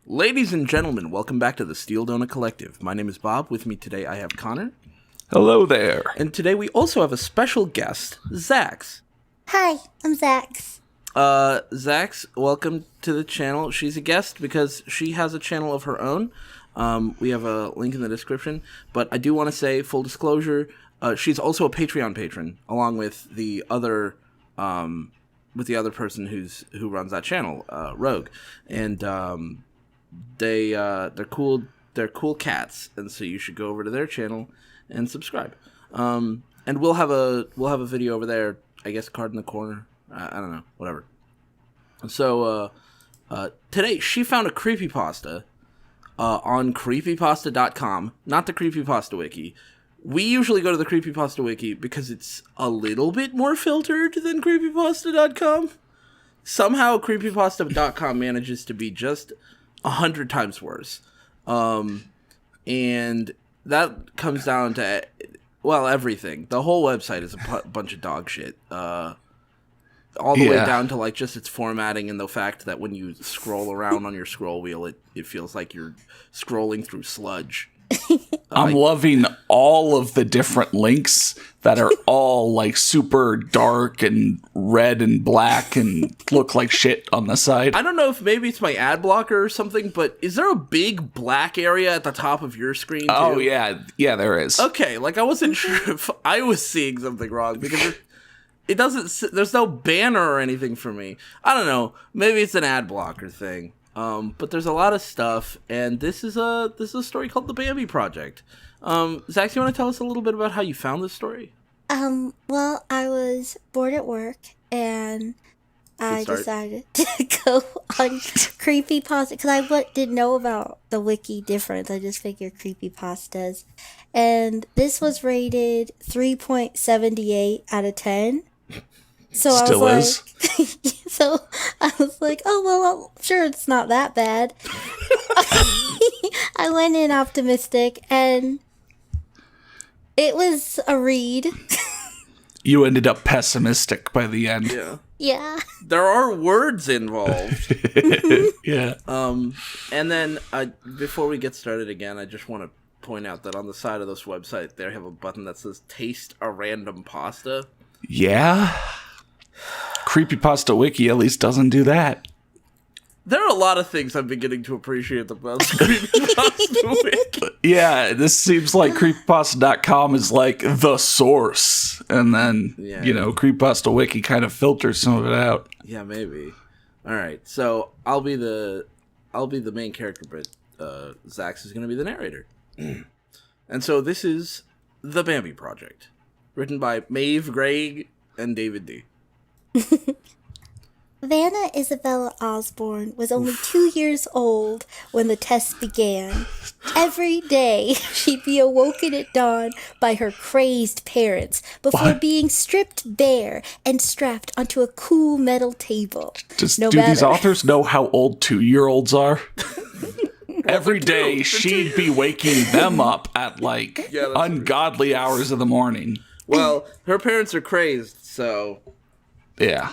Ladies and gentlemen, welcome back to the Steel Donut Collective. My name is Bob. With me today I have Connor. Hello there. And today we also have a special guest, Zax. Hi, I'm Zax. Zax, welcome to the channel. She's a guest because she has a channel of her own. We have a link in the description. But I do want to say, full disclosure, she's also a Patreon patron, along with the other person who runs that channel, Rogue. And they're cool. They're cool cats, and so you should go over to their channel and subscribe. And we'll have a video over there. I guess card in the corner. I don't know. Whatever. So today she found a creepypasta on creepypasta.com, not the Creepypasta wiki. We usually go to the Creepypasta wiki because it's a little bit more filtered than creepypasta.com. Somehow creepypasta.com manages to be just 100 times worse. And that comes down to, well, everything. The whole website is a bunch of dog shit. All the way down to, like, just its formatting and the fact that when you scroll around on your scroll wheel, it feels like you're scrolling through sludge. I'm loving all of the different links that are all, like, super dark and red and black and look like shit on the side. I don't know if maybe it's my ad blocker or something, but is there a big black area at the top of your screen, too? Oh, yeah. Yeah, there is. Okay, like, I wasn't sure if I was seeing something wrong, because it doesn't, there's no banner or anything for me. I don't know. Maybe it's an ad blocker thing. But there's a lot of stuff, and this is a story called The Bambi Project. Zax, you want to tell us a little bit about how you found this story? Well, I was bored at work, and I decided to go on Creepypasta, because I didn't know about the wiki difference. I just figured Creepypastas. And this was rated 3.78 out of 10. So Still I is. So I was like, oh, well, I'm sure it's not that bad. I went in optimistic, and it was a read. You ended up pessimistic by the end. Yeah. Yeah. There are words involved. Yeah. And then before we get started again, I just want to point out that on the side of this website, they have a button that says "Taste a Random Pasta." Yeah. Creepypasta wiki at least doesn't do that. There are a lot of things I'm beginning to appreciate about the Creepypasta wiki. Yeah, this seems like creepypasta.com is like the source, and then Creepypasta wiki kind of filters some of it out. Yeah, maybe. All right, so I'll be the main character, but Zax is going to be the narrator. And so this is The Bambi Project, written by Maeve Greg and David D. Vanna Isabella Osborne was only 2 years old when the test began. Every day, she'd be awoken at dawn by her crazed parents before being stripped bare and strapped onto a cool metal table. Do these authors know how old 2-year-olds are? Every day, she'd be waking them up at, like, ungodly hours of the morning. Well, her parents are crazed, so... Yeah.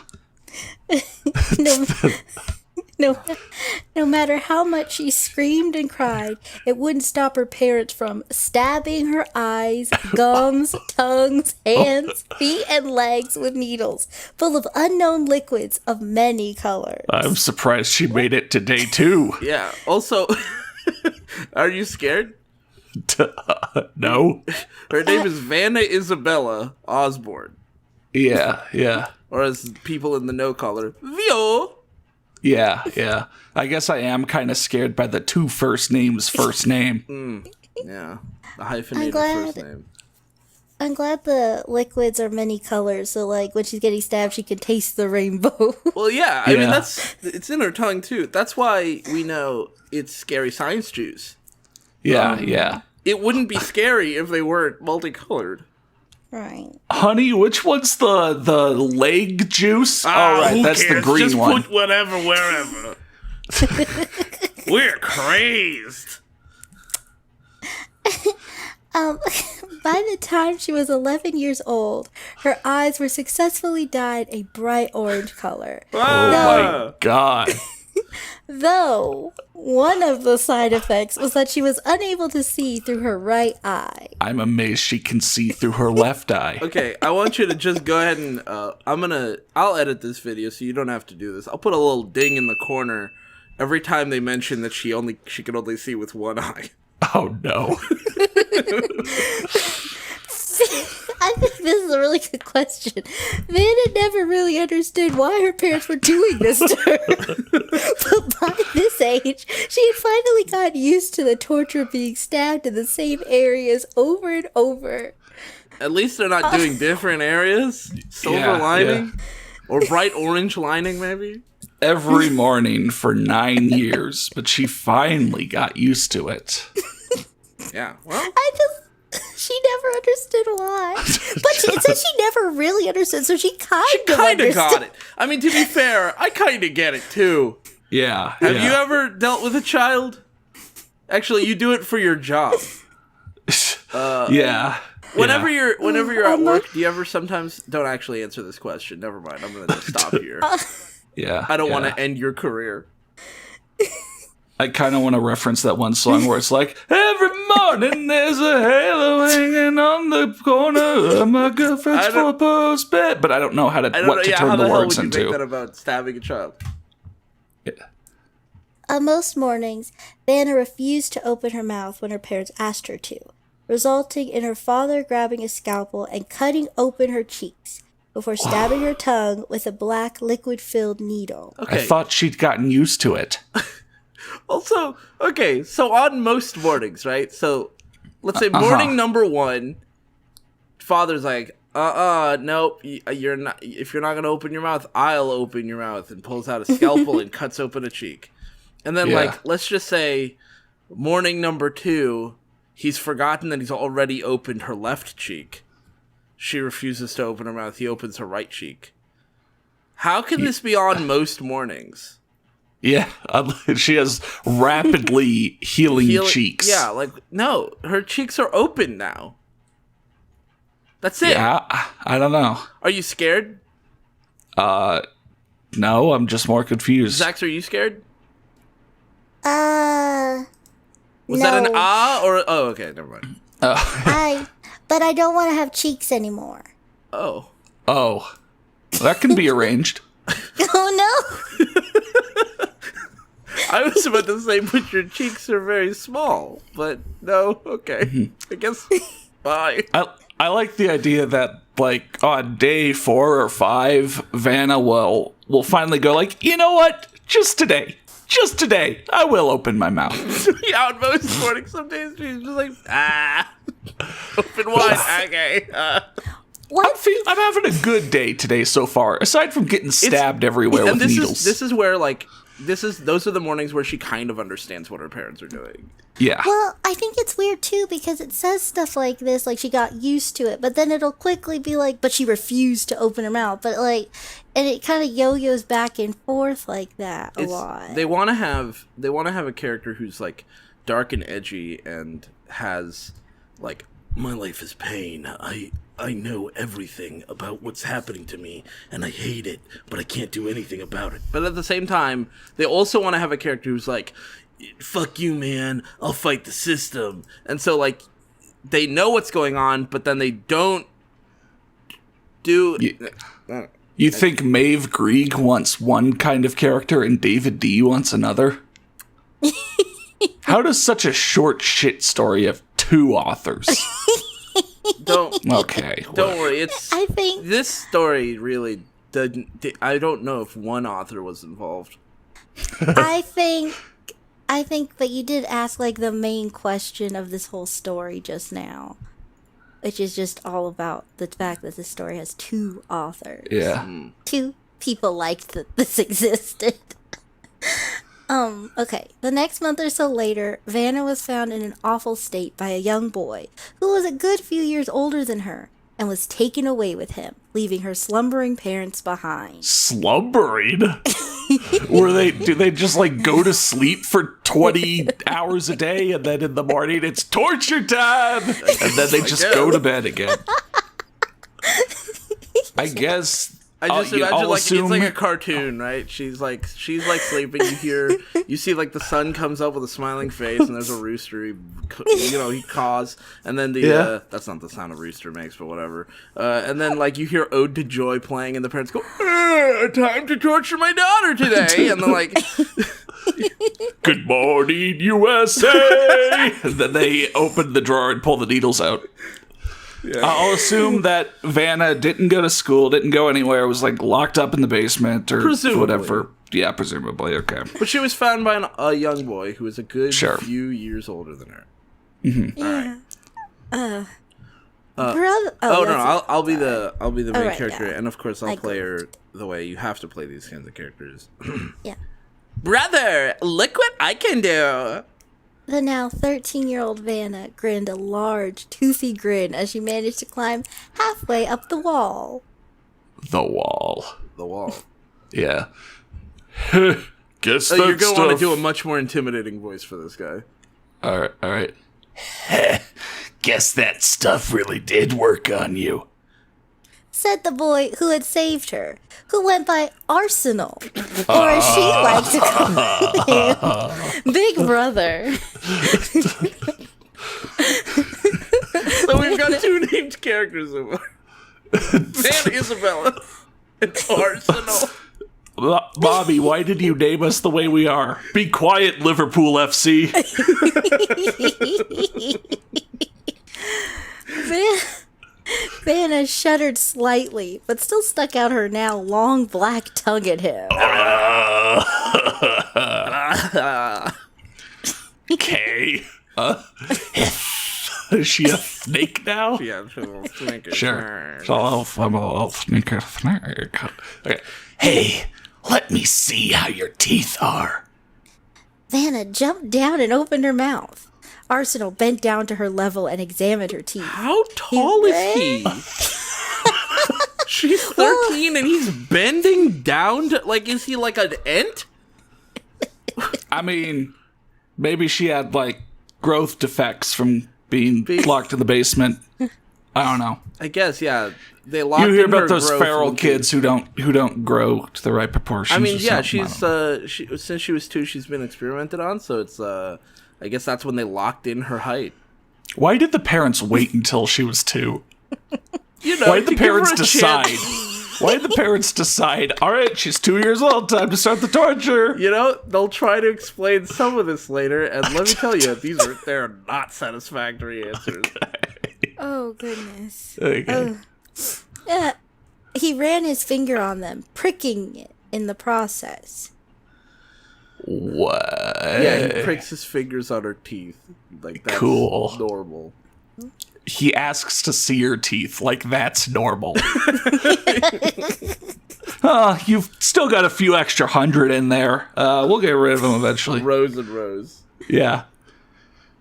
No matter how much she screamed and cried, it wouldn't stop her parents from stabbing her eyes, gums, tongues, hands, feet, and legs with needles full of unknown liquids of many colors. I'm surprised she made it to day 2. Yeah. Also, are you scared? No. Her name is Vanna Isabella Osborne. Yeah. Or as people in the know call her, Vio. Yeah. I guess I am kind of scared by the 2 first names first name. Yeah. The hyphenated first name. I'm glad the liquids are many colors, so, like, when she's getting stabbed, she can taste the rainbow. Well, yeah. I mean, it's in her tongue, too. That's why we know it's scary science juice. Yeah. It wouldn't be scary if they weren't multicolored. Right. Honey, which one's the leg juice? Right, that's cares? the green Just one. Put whatever wherever. We're crazed. By the time she was 11 years old, her eyes were successfully dyed a bright orange color. Oh my god. Though one of the side effects was that she was unable to see through her right eye. I'm amazed she can see through her left eye. Okay, I want you to just go ahead and I'll edit this video so you don't have to do this. I'll put a little ding in the corner every time they mention that she can only see with one eye. Oh no. I think this is a really good question. Vanna never really understood why her parents were doing this to her. But by this age, she had finally gotten used to the torture of being stabbed in the same areas over and over. At least they're not doing different areas. Silver lining? Yeah. Or bright orange lining, maybe? Every morning for 9 years, but she finally got used to it. Yeah, well... She never understood why. But it says she never really understood, so she kind of got it. I mean, to be fair, I kind of get it, too. Yeah. Have you ever dealt with a child? Actually, you do it for your job. Yeah. Whenever you're at work, do you ever sometimes... Don't actually answer this question. Never mind. I'm going to just stop here. Yeah. I don't want to end your career. I kind of want to reference that one song where it's like, every morning there's a halo hanging on the corner of my girlfriend's four-post bed. But I don't know what to turn the words into. Make that about stabbing a child? Yeah. Most mornings, Vanna refused to open her mouth when her parents asked her to, resulting in her father grabbing a scalpel and cutting open her cheeks before stabbing her tongue with a black liquid-filled needle. Okay. I thought she'd gotten used to it. Also, okay, so on most mornings, right? So, let's say morning number 1, father's like, nope, you're not. If you're not gonna open your mouth, I'll open your mouth, and pulls out a scalpel and cuts open a cheek. And then, let's just say, morning number 2, he's forgotten that he's already opened her left cheek. She refuses to open her mouth. He opens her right cheek. How can this be on most mornings? Yeah, she has rapidly healing cheeks. Yeah, no, her cheeks are open now. That's it. Yeah, I don't know. Are you scared? No, I'm just more confused. Zax, are you scared? Was that an or... Oh, okay, never mind. But I don't want to have cheeks anymore. Oh. Oh. That can be arranged. Oh, no. I was about to say, but your cheeks are very small. But no, okay. I guess, bye. I like the idea that, on day 4 or 5, Vanna will finally go you know what? Just today, I will open my mouth. Yeah, on most mornings, some days she's just open wide, okay. I'm having a good day today so far, aside from getting stabbed everywhere with needles. This is where, those are the mornings where she kind of understands what her parents are doing. Yeah. Well, I think it's weird, too, because it says stuff like this, she got used to it, but then it'll quickly be but she refused to open her mouth, but, and it kind of yo-yos back and forth like that a lot. They want to have a character who's, dark and edgy and has, my life is pain, I know everything about what's happening to me, and I hate it, but I can't do anything about it. But at the same time, they also want to have a character who's fuck you, man, I'll fight the system. And so, they know what's going on, but then they don't do... You think Maeve Grieg wants one kind of character and David D wants another? How does such a short shit story have 2 authors? Don't worry. I think this story really didn't. I don't know if one author was involved. I think, but you did ask the main question of this whole story just now, which is just all about the fact that this story has 2 authors. Yeah, 2 people liked that this existed. Okay. The next month or so later, Vanna was found in an awful state by a young boy who was a good few years older than her and was taken away with him, leaving her slumbering parents behind. Slumbering? Do they just go to sleep for 20 hours a day and then in the morning it's torture time and then they just go to bed again? I guess I just I'll imagine like assume- it's like a cartoon, right? She's like sleeping. You see like the sun comes up with a smiling face, and there's a rooster. He caws, and then that's not the sound a rooster makes, but whatever. And then like you hear "Ode to Joy" playing, and the parents go, "Time to torture my daughter today," and then like. Good morning, USA! And then they open the drawer and pull the needles out. Yeah. I'll assume that Vanna didn't go to school, didn't go anywhere, was like locked up in the basement or whatever. Yeah, presumably. Okay. But she was found by a young boy who was a good few years older than her. Mm-hmm. Yeah. Brother. I'll be the main character, and of course I'll play her the way you have to play these kinds of characters. Yeah. Brother, look what I can do! The now 13-year-old Vanna grinned a large, toothy grin as she managed to climb halfway up the wall. The wall. Yeah. Guess you're going to want to do a much more intimidating voice for this guy. All right. Guess that stuff really did work on you. Said the boy who had saved her, who went by Arsenal, or as she liked to call him, Big Brother. So we've got two named characters so far. Van Isabella and Arsenal. Bobby, why did you name us the way we are? Be quiet, Liverpool FC. Vanna shuddered slightly, but still stuck out her now long black tongue at him. Okay. Is she a snake now? Yeah, she's a little snake. Sure. I'm a little snake. Okay. Hey, let me see how your teeth are. Vanna jumped down and opened her mouth. Arsenal bent down to her level and examined her teeth. How tall is he? She's 13 and he's bending down to, like, is he like an ant? I mean, maybe she had, like, growth defects from being locked in the basement. I don't know. I guess, yeah. They locked you hear in about her those growth feral kids who don't grow to the right proportions. I mean, yeah, since she was 2, she's been experimented on, so it's I guess that's when they locked in her height. Why did the parents wait until she was 2? Why did the parents decide? Why did the parents decide, all right, she's 2 years old, time to start the torture? They'll try to explain some of this later, and let me tell you, they're not satisfactory answers. Okay. Oh, goodness. Okay. He ran his finger on them, pricking it in the process. What? Yeah, he pricks his fingers on her teeth. Like, that's normal. He asks to see your teeth, like that's normal. You've still got a few extra 100 in there. We'll get rid of them eventually. Rows and rows. Yeah.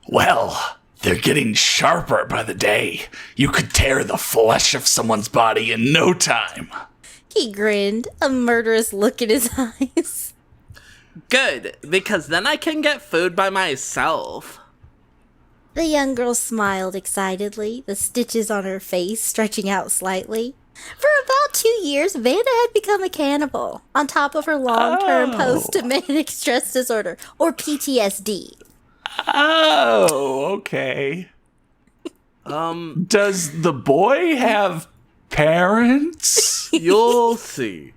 Well, they're getting sharper by the day. You could tear the flesh of someone's body in no time. He grinned, a murderous look in his eyes. Good, because then I can get food by myself. The young girl smiled excitedly, the stitches on her face stretching out slightly. For about 2 years, Vanna had become a cannibal, on top of her long-term post-traumatic stress disorder, or PTSD. Oh, okay. Does the boy have parents? You'll see.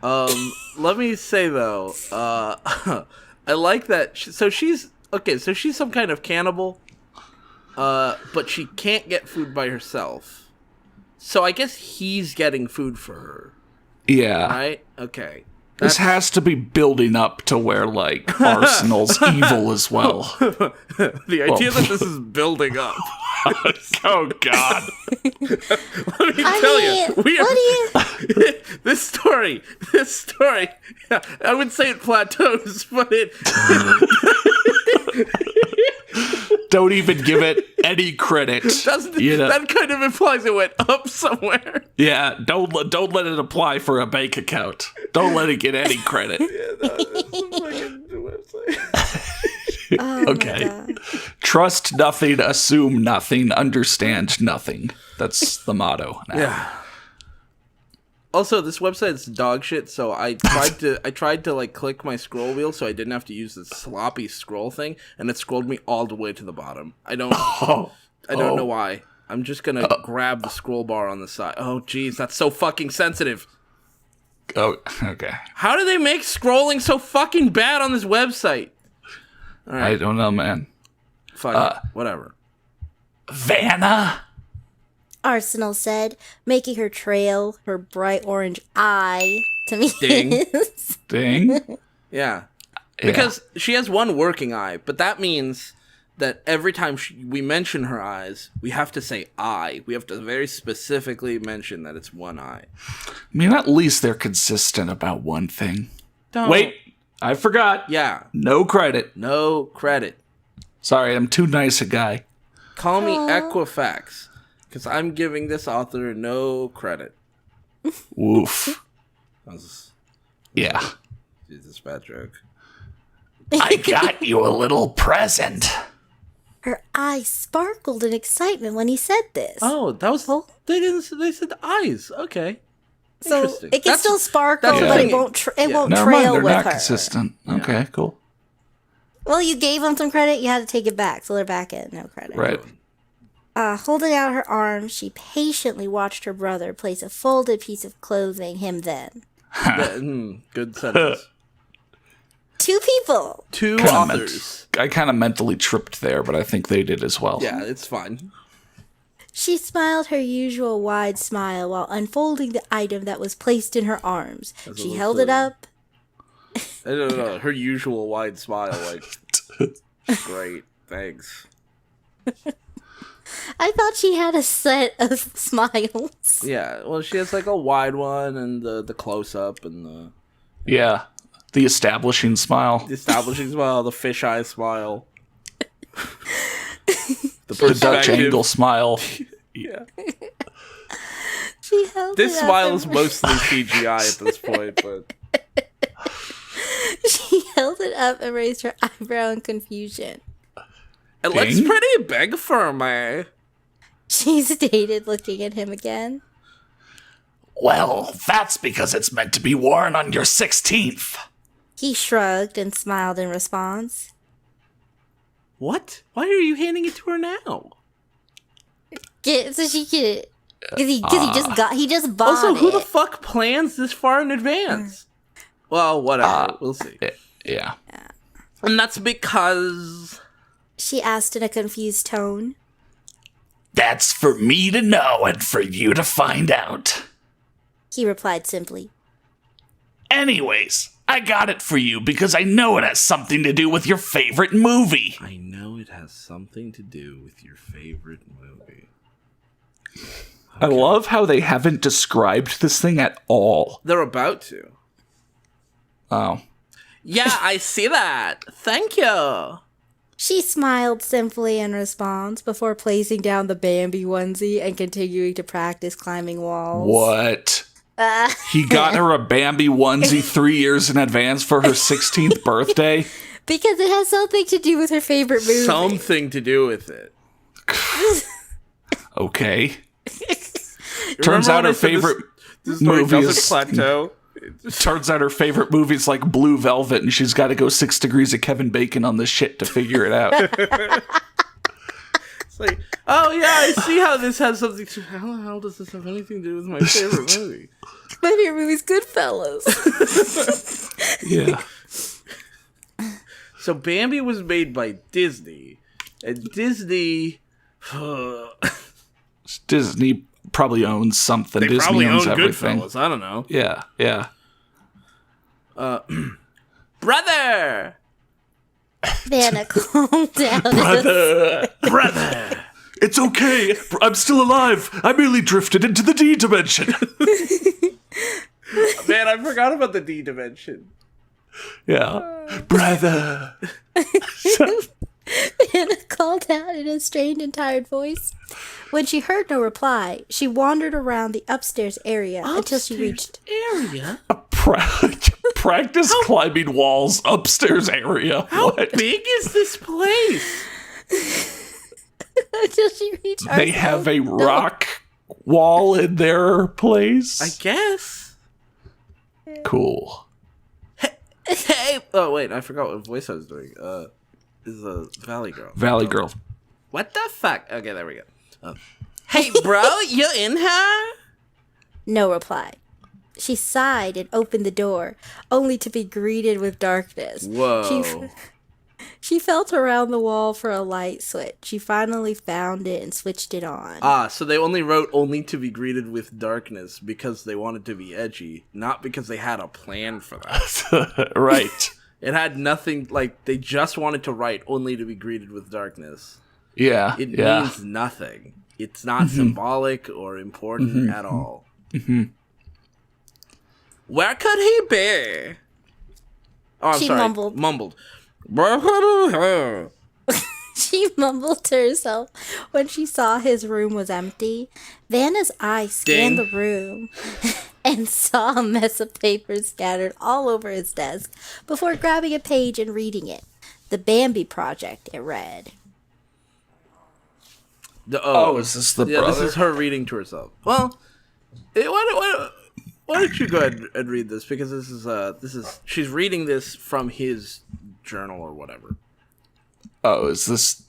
Let me say though, I like that. So she's some kind of cannibal, but she can't get food by herself. So I guess he's getting food for her. Yeah. Right? Okay. This has to be building up to where, like, Arsenal's evil as well. The idea that this is building up. Oh, God. Let me tell you. This story, yeah, I would say it plateaus, but it... Don't even give it any credit. That kind of implies it went up somewhere. Yeah, don't let it apply for a bank account. Don't let it get any credit. Okay. Trust nothing, assume nothing, understand nothing. That's the motto now. Yeah. Also, this website's dog shit, so I tried to like click my scroll wheel so I didn't have to use the sloppy scroll thing, and it scrolled me all the way to the bottom. I don't know why. I'm just gonna grab the scroll bar on the side. Oh, jeez, that's so fucking sensitive. Oh, okay. How do they make scrolling so fucking bad on this website? All right. I don't know, man. Fuck it. Whatever. Vanna? Arsenal said, making her trail her bright orange eye to me. Ding. Ding. Yeah. Because she has one working eye, but that means that every time we mention her eyes, we have to say eye. We have to very specifically mention that it's one eye. I mean, at least they're consistent about one thing. Don't. Wait, I forgot. Yeah. No credit. No credit. Sorry, I'm too nice a guy. Call me Equifax, because I'm giving this author no credit. Woof. Yeah. Jesus, bad joke. I got you a little present. Her eyes sparkled in excitement when he said this. Oh, that was... They said eyes. Okay. So Interesting. it can still sparkle, that's but the it won't thing. won't Never mind, trail they're with not her. consistent. Okay, cool. Well, you gave him some credit, you had to take it back, so they're back at no credit. Right. Holding out her arms, she patiently watched her brother place a folded piece of clothing him then. Good sentence. Two people. Two Kinda authors. I kind of mentally tripped there, but I think they did as well. Yeah, it's fine. She smiled her usual wide smile while unfolding the item that was placed in her arms. She held it up. I don't know. Her usual wide smile, like, great, thanks. I thought she had a set of smiles. Yeah, well, she has like a wide one and the close up and the Yeah. The establishing smile. establishing smile, the fisheye smile, The Dutch angle smile. Yeah, She held this it up smile and- is mostly CGI at this point, but She held it up and raised her eyebrow in confusion. it looks Ding. pretty big for me. She stated, looking at him again. Well, that's because it's meant to be worn on your 16th. He shrugged and smiled in response. What? Why are you handing it to her now? So she could, because he just bought Also, who the it. fuck plans this far in advance? Well, whatever. We'll see. Yeah. And that's because... She asked in a confused tone. That's for me to know and for you to find out. He replied simply. Anyways, I got it for you because I know it has something to do with your favorite movie. I know it has something to do with your favorite movie. I love how they haven't described this thing at all. They're about to. Oh. Yeah, I see that. Thank you. She smiled simply in response before placing down the Bambi onesie and continuing to practice climbing walls. What? He got her a Bambi onesie 3 years in advance for her 16th birthday? Because it has something to do with her favorite movie. Something to do with it. Okay. Turns Remember out when her I said favorite this story movie doesn't is... plateau? Turns out her favorite movie is like Blue Velvet, and she's got to go 6 degrees of Kevin Bacon on this shit to figure it out. It's like, oh yeah, I see how this has something to... How the hell does this have anything to do with my favorite movie? My favorite movie's Goodfellas. Yeah. So Bambi was made by Disney. And Disney... Disney probably owns something. They Disney probably owns own everything. Goodfellas. I don't know. Yeah, yeah. Brother! Vanna calmed down. Brother! It's okay. I'm still alive. I merely drifted into the D dimension. Man, I forgot about the D dimension. Yeah. Brother. Vanna called out in a strained and tired voice. When she heard no reply, she wandered around the upstairs area until she reached... area? Practice climbing walls upstairs area. How What? big is this place? until she reached... They have a rock wall in their place? I guess. Cool. Hey! Oh, wait, I forgot what voice I was doing. Is a Valley Girl. Valley Girl. What the fuck? Okay, there we go. Hey, bro, you in here? No reply. She sighed and opened the door, only to be greeted with darkness. Whoa. She felt around the wall for a light switch. She finally found it and switched it on. Ah, so they only wrote only to be greeted with darkness because they wanted to be edgy, not because they had a plan for that. Right. It had nothing, like, they just wanted to write only to be greeted with darkness. Yeah. It means nothing. It's not symbolic or important at all. Where could he be? Oh, I'm She sorry. mumbled. She mumbled to herself when she saw his room was empty. Vanna's eye scanned the room and saw a mess of papers scattered all over his desk before grabbing a page and reading it. The Bambi Project, it read. Is this the brother? This is her reading to herself. Well, why don't you go ahead and read this, because this is she's reading this from his journal or whatever. Oh, is this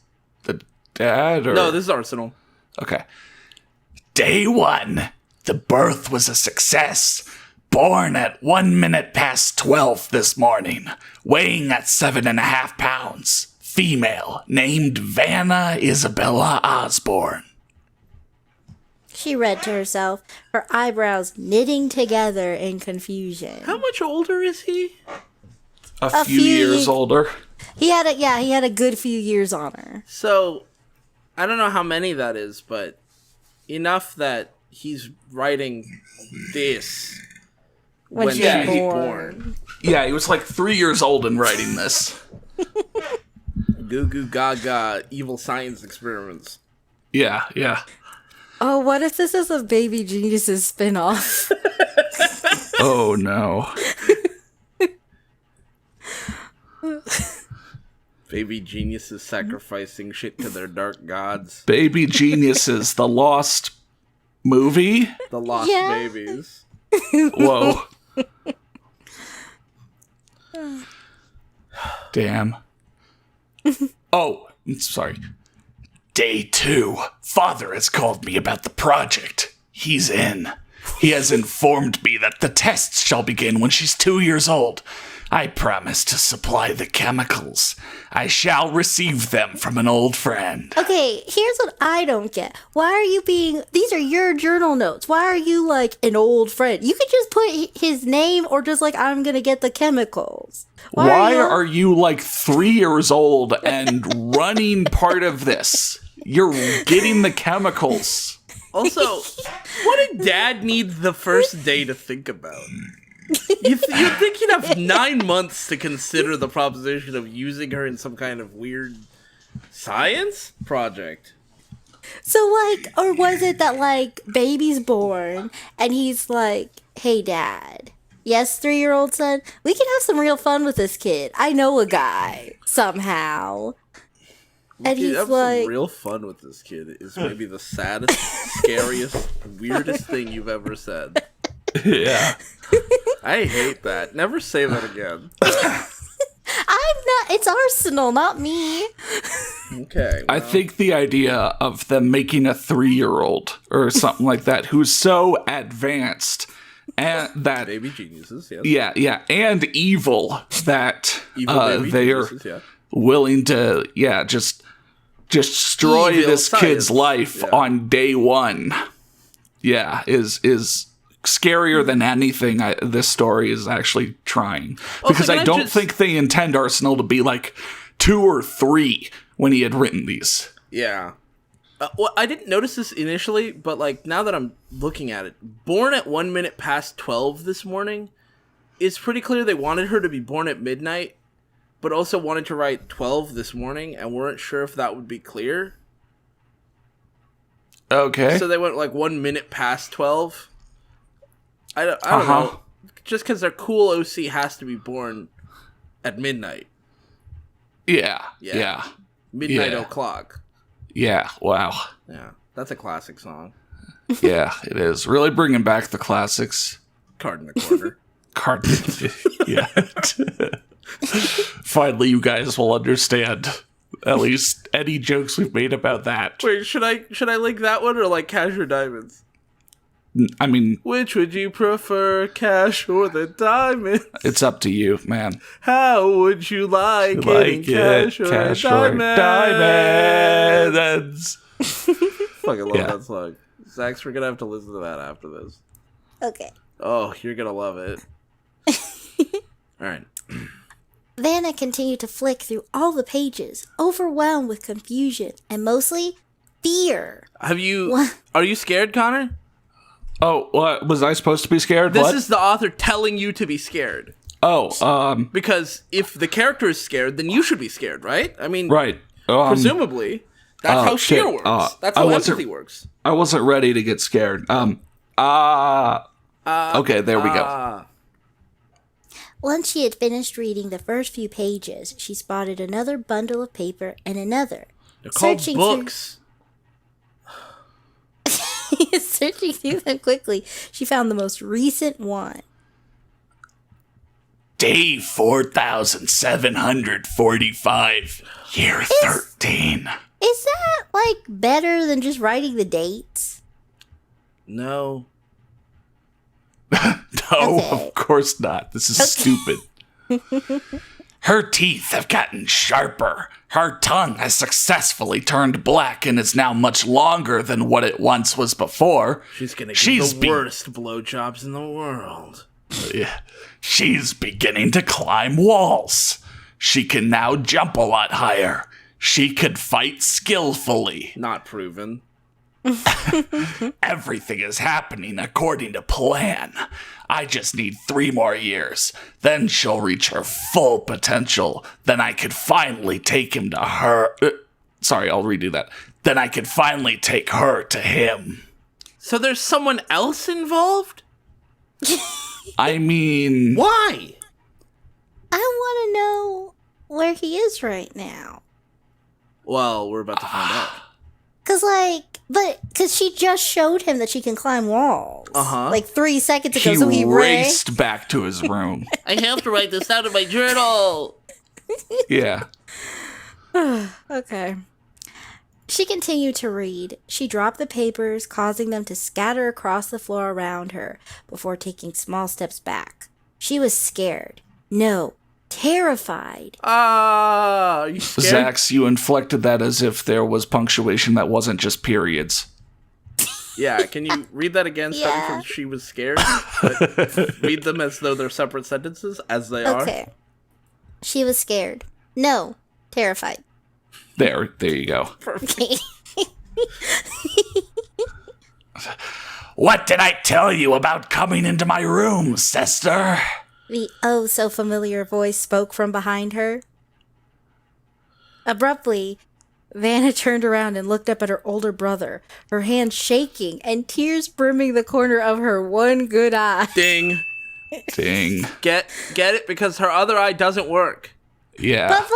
the dad? Or? No, this is Arsenal. Okay. Day 1. The birth was a success. Born at 1 minute past 12 this morning, weighing at 7.5 pounds. Female, named Vanna Isabella Osborne. She read to herself, her eyebrows knitting together in confusion. How much older is he? A few years older. He had a good few years on her. So, I don't know how many that is, but enough that he's writing this When she was was born. Yeah, he was like 3 years old in writing this. Goo goo gaga evil science experiments. Yeah. Oh, what if this is a Baby Geniuses spinoff? Oh, no. Baby geniuses sacrificing shit to their dark gods. Baby Geniuses, the Lost movie? The lost babies. Whoa. Damn. Oh, sorry. Day 2. Father has called me about the project. He's in. He has informed me that the tests shall begin when she's 2 years old. I promise to supply the chemicals. I shall receive them from an old friend. Okay, here's what I don't get. Why are you these are your journal notes. Why are you like an old friend? You could just put his name or just like, I'm gonna get the chemicals. Why are you like 3 years old and running part of this? You're getting the chemicals. Also, what did Dad need the first day to think about? You'd think he'd have 9 months to consider the proposition of using her in some kind of weird science project. So like, or was it that like baby's born and he's like, hey Dad, yes, 3-year-old son, we can have some real fun with this kid. I know a guy somehow. And he's have like, some real fun with this kid is maybe the saddest, scariest, weirdest thing you've ever said. Yeah. I hate that. Never say that again. it's Arsenal, not me. Okay. I think the idea of them making a 3-year-old or something like that who's so advanced and that Baby geniuses, yes. Yeah, and evil that Evil they are geniuses, willing to just destroy Evil this kid's science. life on day 1. Yeah, is scarier than anything this story is actually trying. Because I don't think they intend Arsenal to be like 2 or 3 when he had written these. Yeah. Well, I didn't notice this initially, but like now that I'm looking at it, born at 1 minute past 12 this morning, it's pretty clear they wanted her to be born at midnight, but also wanted to write 12 this morning and weren't sure if that would be clear. Okay. So they went like 1 minute past 12. I don't know. Just because their cool OC has to be born at midnight. Yeah. Midnight Yeah. o'clock. Yeah, wow. Yeah, that's a classic song. Yeah, it is. Really bringing back the classics. Card in the corner. Yeah. Finally, you guys will understand at least any jokes we've made about that. Wait, should I link that one or like Cash or Diamonds? I mean, which would you prefer, cash or the diamonds? It's up to you, man. How would you like it, cash or diamonds? Fucking love that song. Zax, we're gonna have to listen to that after this. Okay. Oh, you're gonna love it. All right. Vanna continued to flick through all the pages, overwhelmed with confusion and mostly fear. Are you scared, Connor? Oh, what? Was I supposed to be scared? This is the author telling you to be scared. Oh, because if the character is scared, then you should be scared, right? I mean, right. Presumably, that's how fear works. That's how empathy works. I wasn't ready to get scared. Okay, there we go. Once she had finished reading the first few pages, she spotted another bundle of paper and another. They're called books. Searching through them quickly, she found the most recent one. Day 4745, year 13. Is that, like, better than just writing the dates? No. No, of course not. This is stupid. Her teeth have gotten sharper. Her tongue has successfully turned black and is now much longer than what it once was before. She's gonna give the worst blowjobs in the world. Yeah. She's beginning to climb walls. She can now jump a lot higher. She could fight skillfully. Not proven. Everything is happening according to plan. I just need 3 more years. Then she'll reach her full potential. Then I could finally take him to her. Sorry, I'll redo that. Then I could finally take her to him. So there's someone else involved? I mean... Why? I want to know where he is right now. Well, we're about to find out. Because she just showed him that she can climb walls. Uh-huh. Like 3 seconds ago, he so he raced back to his room. I have to write this out in my journal. Yeah. Okay. She continued to read. She dropped the papers, causing them to scatter across the floor around her, before taking small steps back. She was scared. No, terrified. Are you scared? Zax, you inflected that as if there was punctuation that wasn't just periods. Yeah, can you read that again? Starting from she was scared, but read them as though they're separate sentences, as they are. Okay. She was scared. No, terrified. There you go. Okay. What did I tell you about coming into my room, sister? The oh-so-familiar voice spoke from behind her. Abruptly, Vanna turned around and looked up at her older brother, her hands shaking and tears brimming the corner of her one good eye. Ding. Ding. Get it? Because her other eye doesn't work. Yeah. But,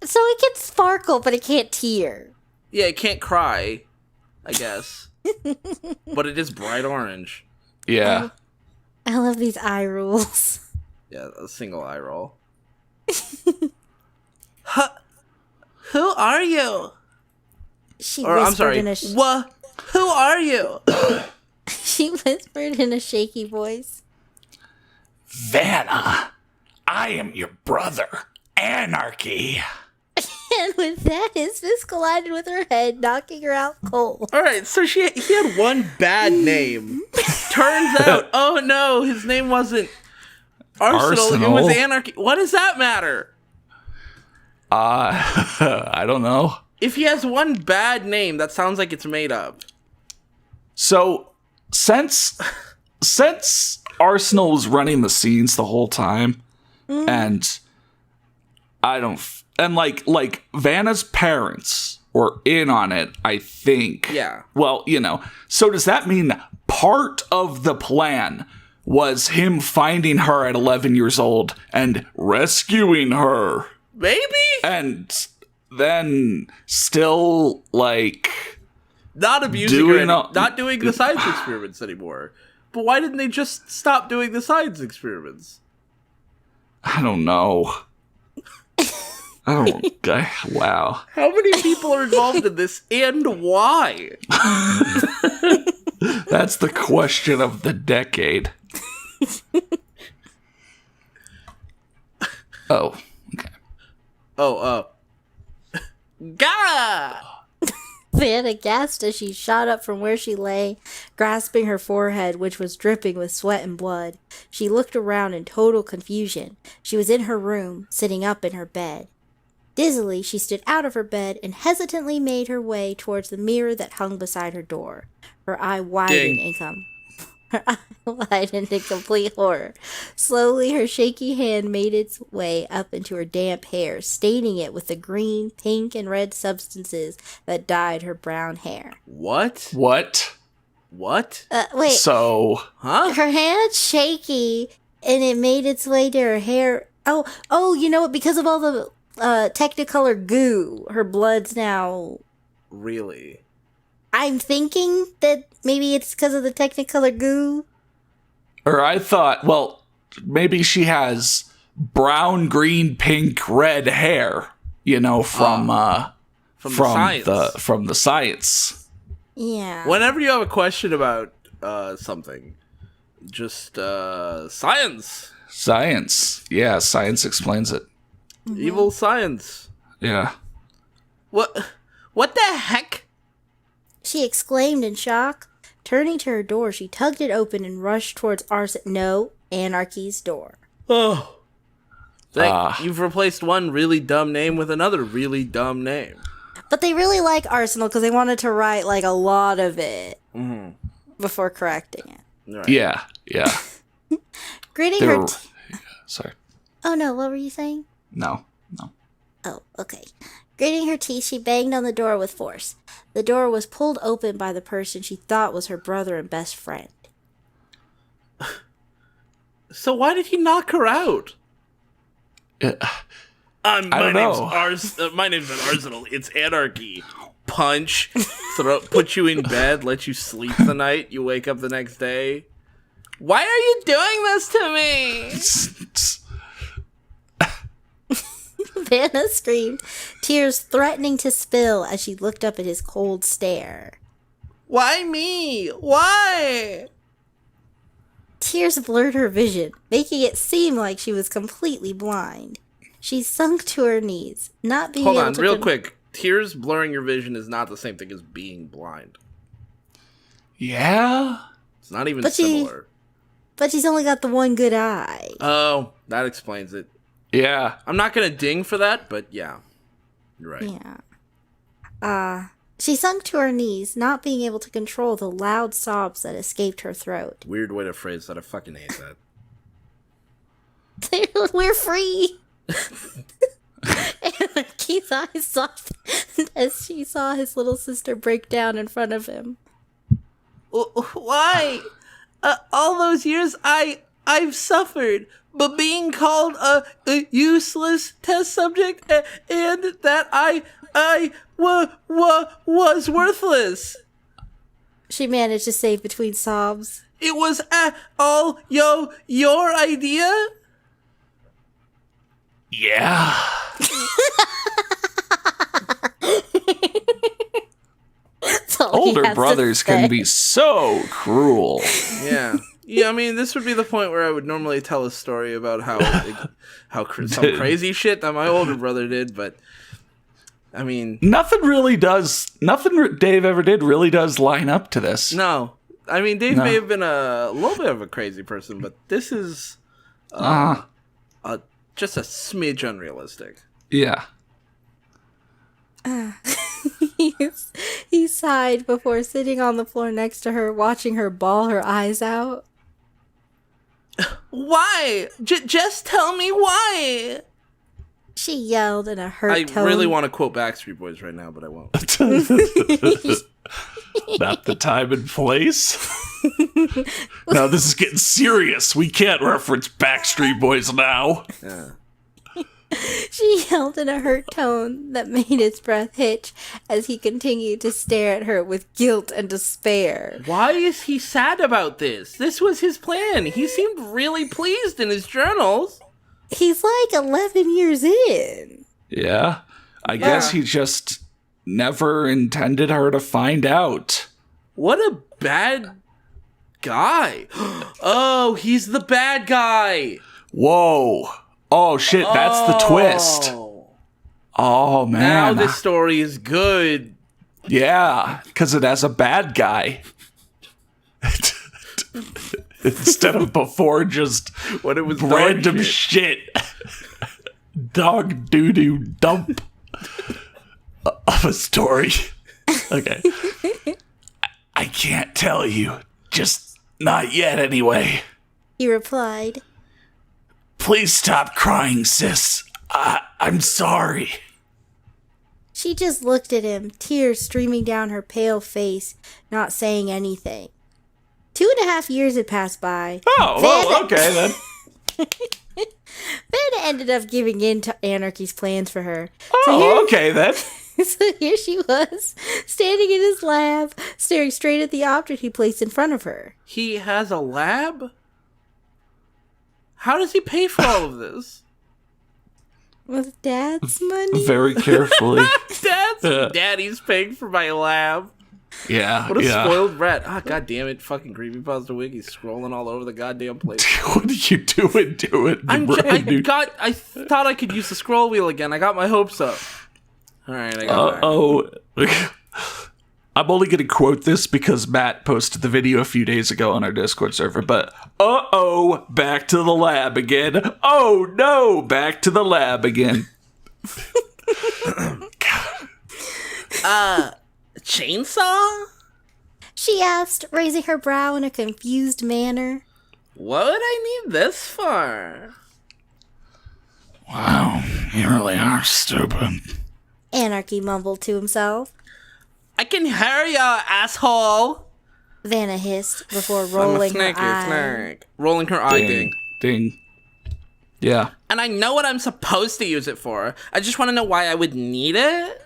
so it can sparkle, but it can't tear. Yeah, it can't cry, I guess. But it is bright orange. Yeah. I love these eye rules. Yeah, a single eye roll. Who are you? She whispered in a Who are you? She whispered in a shaky voice. Vanna, I am your brother, Anarchy. And with that, his fist collided with her head, knocking her out cold. Alright, so he had one bad name. Turns out, oh no, his name wasn't Arsenal. It was Anarchy. What does that matter? I don't know. If he has one bad name, that sounds like it's made up. So, since Arsenal was running the scenes the whole time, and like Vanna's parents were in on it, I think. Yeah. Well, so does that mean part of the plan was him finding her at 11 years old and rescuing her? Maybe? And then still, not abusing her, not doing the science experiments anymore. But why didn't they just stop doing the science experiments? I don't know. Wow. How many people are involved in this, and why? That's the question of the decade. Oh, okay. Gah! Vanna gasped as she shot up from where she lay, grasping her forehead, which was dripping with sweat and blood. She looked around in total confusion. She was in her room, sitting up in her bed. Dizzily, she stood out of her bed and hesitantly made her way towards the mirror that hung beside her door. Her eye widened in complete horror. Slowly, her shaky hand made its way up into her damp hair, staining it with the green, pink, and red substances that dyed her brown hair. What? What? Wait. So... Huh? Her hand's shaky, and it made its way to her hair. Oh, you know what? Because of all the Technicolor goo, her blood's now... Really? I'm thinking that maybe it's because of the Technicolor goo. Or I thought, well, maybe she has brown, green, pink, red hair, you know, from the science. Yeah. Whenever you have a question about something, just science. Science. Yeah, science explains it. Mm-hmm. Evil science. Yeah. What the heck? She exclaimed in shock. Turning to her door, she tugged it open and rushed towards Anarchy's door. Oh. You've replaced one really dumb name with another really dumb name. But they really like Arsenal because they wanted to write like a lot of it before correcting it. Right. Yeah. Greeting her... Sorry. Oh no, what were you saying? No. Oh, okay. Gritting her teeth, she banged on the door with force. The door was pulled open by the person she thought was her brother and best friend. So why did he knock her out? My name's Arsenal. It's Anarchy. Punch, put you in bed, let you sleep the night. You wake up the next day. Why are you doing this to me? Vanna screamed, tears threatening to spill as she looked up at his cold stare. Why me? Why? Tears blurred her vision, making it seem like she was completely blind. She sunk to her knees, not being able to... Hold on, real quick. Tears blurring your vision is not the same thing as being blind. Yeah? It's not even similar. But she's only got the one good eye. Oh, that explains it. Yeah. I'm not going to ding for that, but yeah. You're right. Yeah. She sunk to her knees, not being able to control the loud sobs that escaped her throat. Weird way to phrase that. I fucking hate that. We're free! And Keith's eyes softened as she saw his little sister break down in front of him. Why? All those years I've suffered, but being called a useless test subject and that I was worthless. She managed to say between sobs. It was all your idea? Yeah. Older brothers can be so cruel. Yeah. Yeah, I mean, this would be the point where I would normally tell a story about how some crazy shit that my older brother did, but I mean, nothing Dave ever did really does line up to this. No. I mean, Dave may have been a little bit of a crazy person, but this is just a smidge unrealistic. Yeah. He sighed before sitting on the floor next to her, watching her bawl her eyes out. Why? Just tell me why. She yelled in a hurt tone. I really want to quote Backstreet Boys right now, but I won't. Not the time and place. No, this is getting serious. We can't reference Backstreet Boys now. Yeah. She yelled in a hurt tone that made his breath hitch as he continued to stare at her with guilt and despair. Why is he sad about this? This was his plan. He seemed really pleased in his journals. He's like 11 years in. Yeah. I guess he just never intended her to find out. What a bad guy. Oh, he's the bad guy. Whoa. Oh, shit, that's the twist. Oh, man. Now this story is good. Yeah, because it has a bad guy. Instead of before just when it was random shit. Dog doo-doo dump of a story. Okay. I can't tell you. Just not yet, anyway. He replied. Please stop crying, sis. I'm sorry. She just looked at him, tears streaming down her pale face, not saying anything. 2.5 years had passed by. Oh, well, okay then. Vanna ended up giving in to Anarchy's plans for her. Okay then. So here she was, standing in his lab, staring straight at the object he placed in front of her. He has a lab? How does he pay for all of this? With Dad's money? Very carefully. Daddy's paying for my lab. Yeah. What a spoiled brat. Ah, god damn it. Fucking Creepypasta Wiki's scrolling all over the goddamn place. What are you doing? I thought I could use the scroll wheel again. I got my hopes up. Alright, I got it. I'm only going to quote this because Matt posted the video a few days ago on our Discord server, but back to the lab again. Oh no, back to the lab again. Chainsaw? She asked, raising her brow in a confused manner. What would I need this for? Wow, you really are stupid. Anarchy mumbled to himself. I can hear ya, asshole! Vanna hissed before rolling her eye. Rolling her eye, ding. Ding. Yeah. And I know what I'm supposed to use it for. I just want to know why I would need it.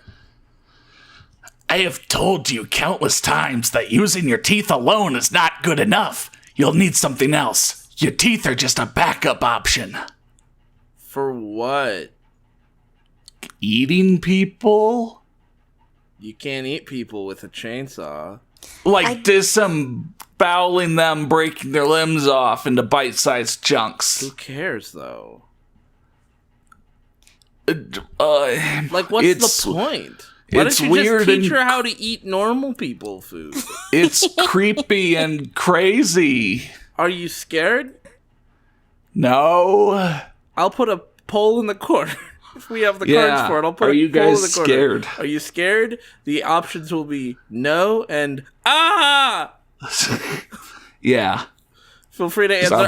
I have told you countless times that using your teeth alone is not good enough. You'll need something else. Your teeth are just a backup option. For what? Eating people? You can't eat people with a chainsaw. Like disemboweling them, breaking their limbs off into bite-sized chunks. Who cares, though? Like, what's the point? Why don't you just teach her how to eat normal people food? It's creepy and crazy. Are you scared? No. I'll put a poll in the corner. If we have the cards for it, I'll put a poll in the corner. Are you guys scared? Are you scared? The options will be no and ah! Yeah. Feel free to answer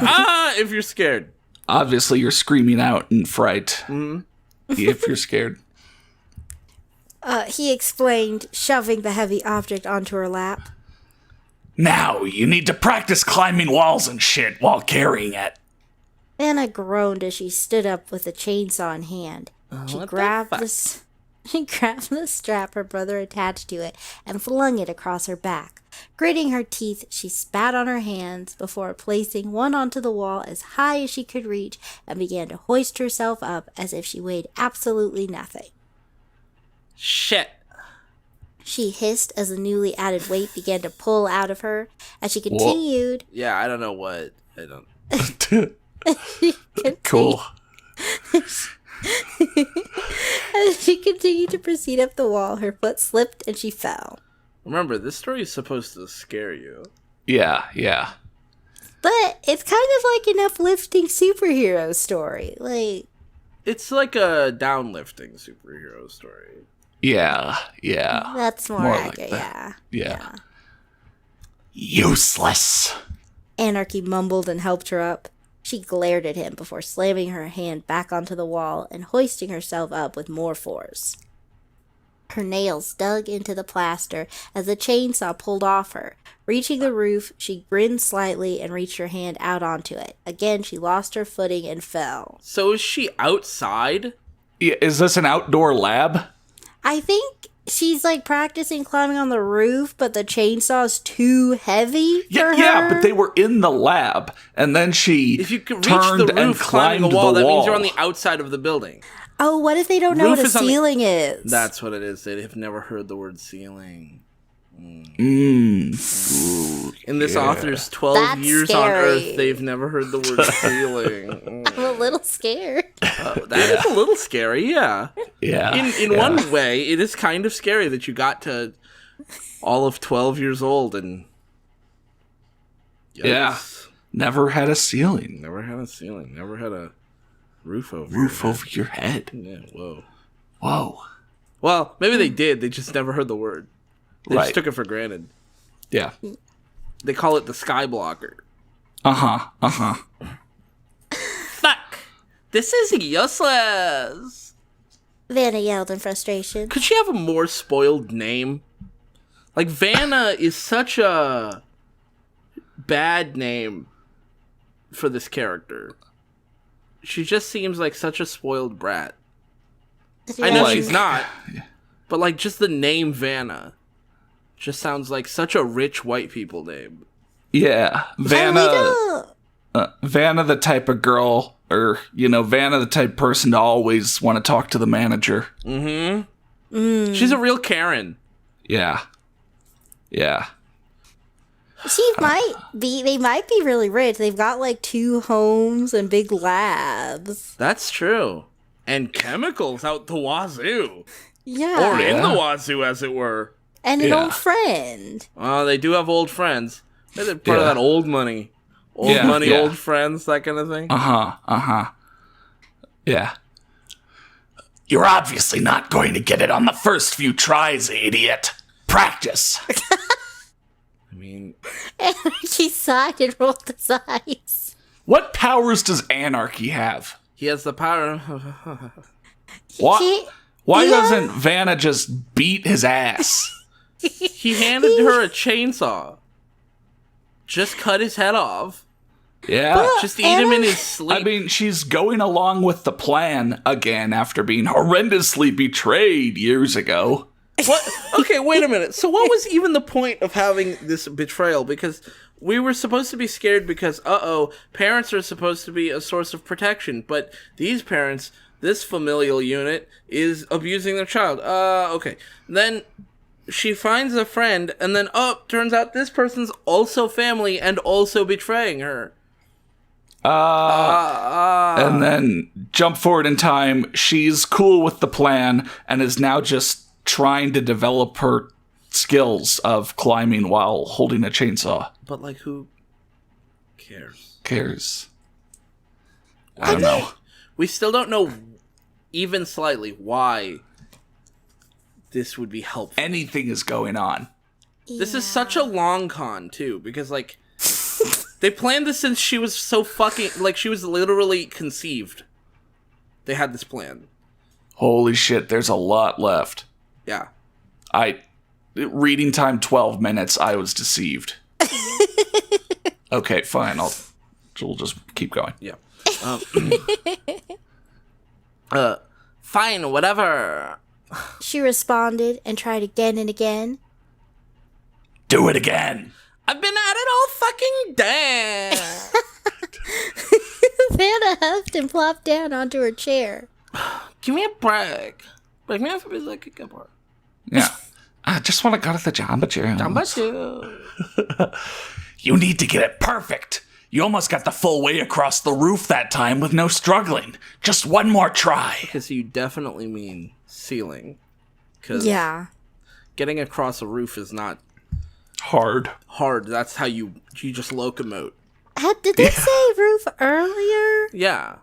if you're scared. Obviously, you're screaming out in fright. Mm-hmm. If you're scared. He explained, shoving the heavy object onto her lap. Now, you need to practice climbing walls and shit while carrying it. Anna groaned as she stood up with the chainsaw in hand. She grabbed the strap her brother attached to it and flung it across her back. Gritting her teeth, she spat on her hands before placing one onto the wall as high as she could reach and began to hoist herself up as if she weighed absolutely nothing. Shit. She hissed as the newly added weight began to pull out of her. As she continued... Yeah, I don't know what. I don't... Cool. As she continued to proceed up the wall, her foot slipped and she fell. Remember, this story is supposed to scare you. Yeah. But it's kind of like an uplifting superhero story. It's like a downlifting superhero story. Yeah. That's more accurate, like yeah. Useless. Anarchy mumbled and helped her up. She glared at him before slamming her hand back onto the wall and hoisting herself up with more force. Her nails dug into the plaster as the chainsaw pulled off her. Reaching the roof, she grinned slightly and reached her hand out onto it. Again, she lost her footing and fell. So is she outside? Is this an outdoor lab? I think she's like practicing climbing on the roof, but the chainsaw's too heavy for her. Yeah, but they were in the lab, and then she If you can reach turned the and roof climbing climbed a wall, the that wall. means you're on the outside of the building. Oh, what if they don't know Roof what a is on the- ceiling is? That's what it is. They have never heard the word ceiling. Ooh, In this yeah. author's 12 That's years scary. on Earth, they've never heard the word ceiling. I'm a little scared. That is a little scary, yeah. Yeah. In one way, it is kind of scary that you got to all of 12 years old and... Yikes. Yeah. Never had a ceiling. Never had a ceiling. Never had a roof over Your head. Yeah, whoa. Whoa. Well, maybe they did. They just never heard the word. They Right. just took it for granted. Yeah. They call it the sky blocker. Uh-huh. Fuck! This is useless! Vanna yelled in frustration. Could she have a more spoiled name? Like, Vanna is such a bad name for this character. She just seems like such a spoiled brat. I know Like- she's not, but like just the name Vanna just sounds like such a rich white people name. Yeah. Vanna the type of girl, or, Vanna the type of person to always want to talk to the manager. She's a real Karen. Yeah. Yeah. She might be. They might be really rich. They've got like 2 homes and big labs. That's true. And chemicals out the wazoo. Yeah. Or in the wazoo, as it were. And an Yeah. old friend. They do have old friends. They're part of that old money. Old money, old friends, that kind of thing. Yeah. You're obviously not going to get it on the first few tries, idiot. Practice. I mean, And she sighed and rolled his eyes. What powers does Anarchy have? he has the power. Why doesn't Vanna just beat his ass? He handed her a chainsaw. Just cut his head off. Yeah. Just eat him in his sleep. I mean, she's going along with the plan again after being horrendously betrayed years ago. What? Okay, wait a minute. So what was even the point of having this betrayal? Because we were supposed to be scared because, parents are supposed to be a source of protection. But these parents, this familial unit, is abusing their child. Okay. Then she finds a friend, and then, turns out this person's also family and also betraying her. And then jump forward in time, she's cool with the plan and is now just trying to develop her skills of climbing while holding a chainsaw. But, like, who Cares? I don't know. We still don't know even slightly why this would be helpful. Anything is going on. This is such a long con, too, because, like, they planned this since she was so fucking... Like, she was literally conceived. They had this plan. Holy shit, there's a lot left. Yeah. Reading time 12 minutes, I was deceived. Okay, fine, we'll just keep going. Yeah. Fine, whatever. She responded and tried again and again. Do it again. I've been at it all fucking day. Vanna huffed and plopped down onto her chair. Give me a break. Break me off a bit like a cupboard. Yeah. I just want to go to the Jamba Juice. Jamba Juice. You need to get it perfect. You almost got the full way across the roof that time with no struggling. Just one more try. Because you definitely mean ceiling. Because Yeah. getting across a roof is not Hard. That's how you just locomote. Did they say roof earlier? Yeah.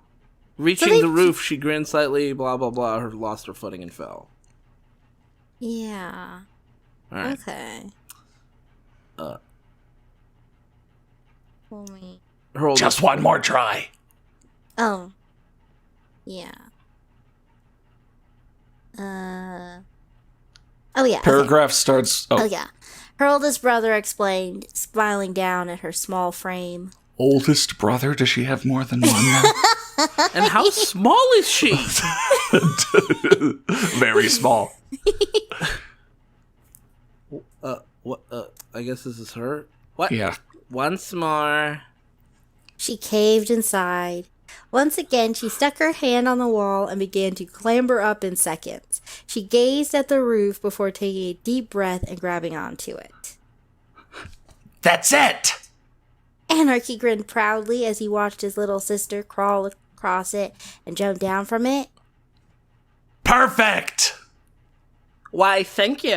Reaching the roof, she grinned slightly, blah, blah, blah. Her lost her footing and fell. Yeah. All right. Okay. Her oldest, Just one more try. Oh. Yeah. Oh, yeah. Okay. Paragraph starts. Oh, yeah. Her oldest brother explained, smiling down at her small frame. Oldest brother? Does she have more than one now? And how small is she? Very small. What? I guess this is her. What? Yeah. Once more. She caved and sighed. Once again, she stuck her hand on the wall and began to clamber up in seconds. She gazed at the roof before taking a deep breath and grabbing onto it. That's it! Anarchy grinned proudly as he watched his little sister crawl across it and jump down from it. Perfect! Why, thank you.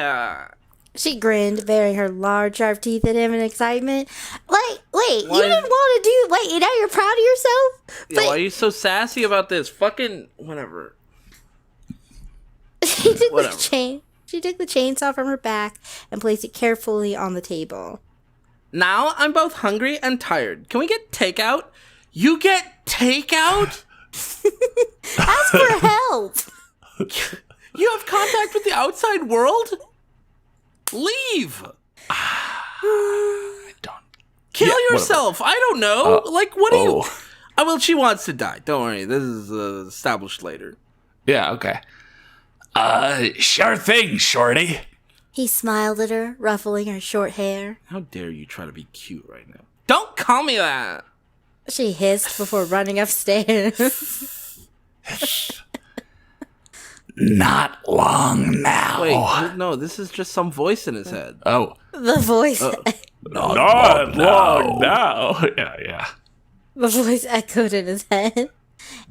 She grinned, baring her large, sharp teeth at him in excitement. Wait, you Why- didn't want to do... Wait, now you're proud of yourself? Yeah, why are you so sassy about this? Fucking whatever. She took Whatever. She took the chainsaw from her back and placed it carefully on the table. Now I'm both hungry and tired. Can we get takeout? You get takeout? Ask for help! You have contact with the outside world? Leave! I don't. Kill Yeah, whatever. yourself! I don't know! What do you... oh. Well, she wants to die. Don't worry. This is established later. Yeah, okay. Sure thing, shorty. He smiled at her, ruffling her short hair. How dare you try to be cute right now? Don't call me that! She hissed before running upstairs. Not long now. Wait, no, this is just some voice in his head. Oh. The voice... Not long now. Yeah. The voice echoed in his head.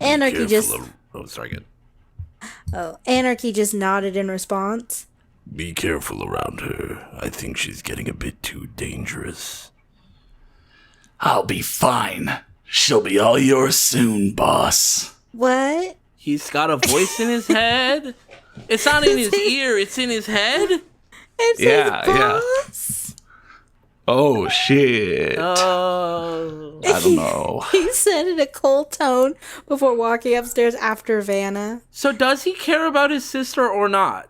Anarchy just nodded in response. Be careful around her. I think she's getting a bit too dangerous. I'll be fine. She'll be all yours soon, boss. What? He's got a voice in his head? It's not in his ear, it's in his head? It's Yeah, his yeah. boss? Oh, shit. Oh. I don't know. He said in a cold tone before walking upstairs after Vanna. So does he care about his sister or not?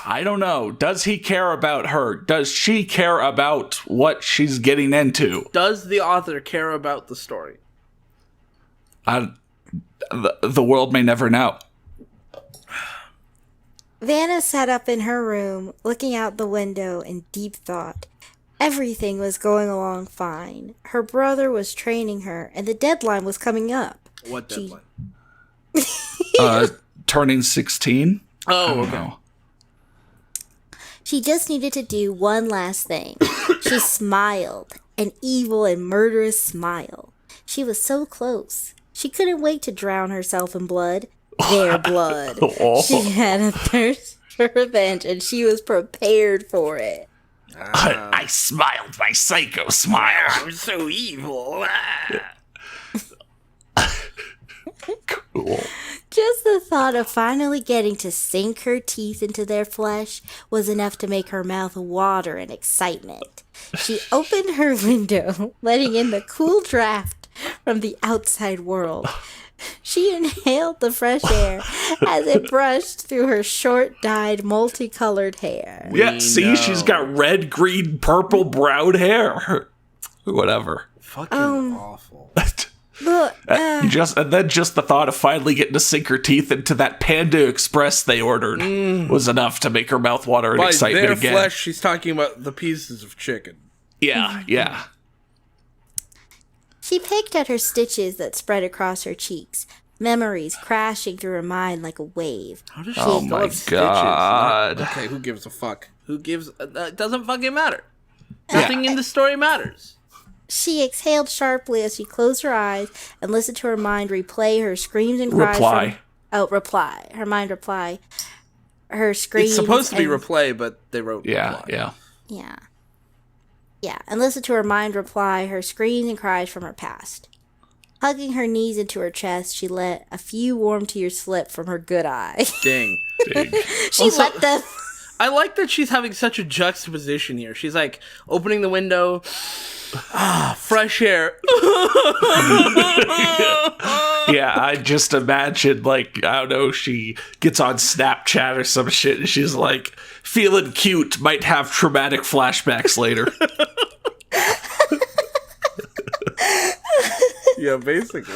I don't know. Does he care about her? Does she care about what she's getting into? Does the author care about the story? The world may never know. Vanna sat up in her room, looking out the window in deep thought. Everything was going along fine. Her brother was training her, and the deadline was coming up. What deadline? Turning 16? Oh, okay. She just needed to do one last thing. She smiled, an evil and murderous smile. She was so close. She couldn't wait to drown herself in blood. Their blood. She had a thirst for revenge, and she was prepared for it. I smiled my psycho smile. I'm so evil. Cool. Just the thought of finally getting to sink her teeth into their flesh was enough to make her mouth water in excitement. She opened her window, letting in the cool draft from the outside world. She inhaled the fresh air as it brushed through her short, dyed, multicolored hair. Yeah, see, she's got red, green, purple, brown hair. Whatever. Fucking awful. Look, And then just the thought of finally getting to sink her teeth into that Panda Express they ordered was enough to make her mouth water in By excitement their again. flesh, she's talking about the pieces of chicken. Yeah. she picked at her stitches that spread across her cheeks, memories crashing through her mind like a wave. How does she Oh still my have stitches? God. Okay, who gives a fuck? Who gives... it doesn't fucking matter. Nothing in the story matters. She exhaled sharply as she closed her eyes and listened to her mind replay her screams and cries. Reply. Her mind reply. Her screams. It's supposed to be and- replay, but they wrote Yeah. reply. Yeah, and listen to her mind reply her screams and cries from her past. Hugging her knees into her chest, she let a few warm tears slip from her good eye. Dang. She Also- let them... I like that she's having such a juxtaposition here. She's like opening the window. Fresh air. Yeah, I just imagine, like, I don't know, she gets on Snapchat or some shit, and she's like, feeling cute, might have traumatic flashbacks later. Yeah, basically.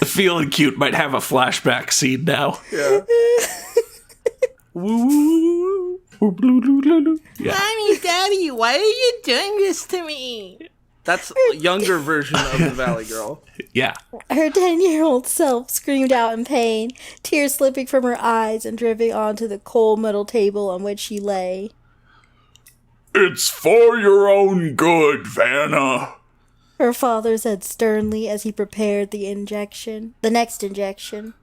Feeling cute might have a flashback scene now. Yeah. Woo. Yeah. Mommy, Daddy, why are you doing this to me? That's a younger version of the Valley Girl. Yeah. Her 10-year-old self screamed out in pain, tears slipping from her eyes and dripping onto the cold metal table on which she lay. It's for your own good, Vanna. Her father said sternly as he prepared the next injection.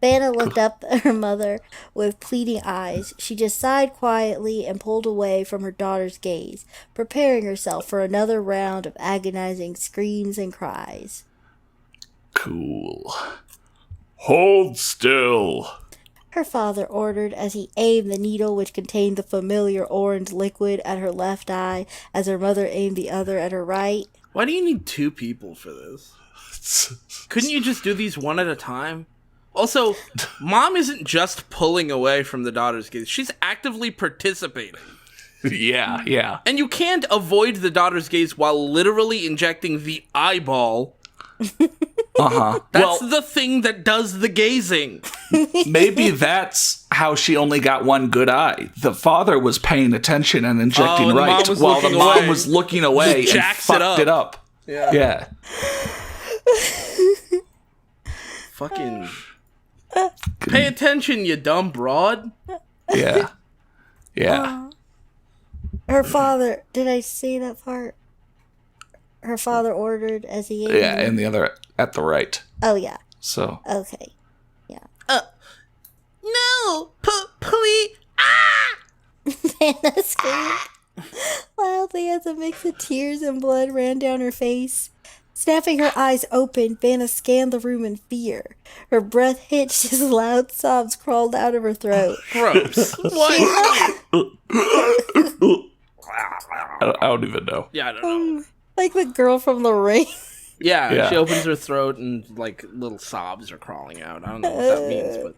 Vanna looked up at her mother with pleading eyes. She just sighed quietly and pulled away from her daughter's gaze, preparing herself for another round of agonizing screams and cries. Cool. Hold still. Her father ordered as he aimed the needle which contained the familiar orange liquid at her left eye as her mother aimed the other at her right. Why do you need two people for this? Couldn't you just do these one at a time? Also, Mom isn't just pulling away from the daughter's gaze. She's actively participating. Yeah. And you can't avoid the daughter's gaze while literally injecting the eyeball. Uh-huh. That's the thing that does the gazing. Maybe that's how she only got one good eye. The father was paying attention and injecting right, while the mom was looking away and fucked it up. Yeah. Fucking... Pay attention, you dumb broad. Yeah. Her father... Did I say that part? Her father ordered as he aimed... Yeah, and the other at the right. Oh, yeah. So... Okay. Yeah. No! Please! Ah! Vanna screamed loudly as a mix of tears and blood ran down her face. Snapping her eyes open, Vanna scanned the room in fear. Her breath hitched as loud sobs crawled out of her throat. Gross. What? I don't even know. Yeah, I don't know. Like the girl from The Ring. Yeah, she opens her throat and, like, little sobs are crawling out. I don't know what that means, but...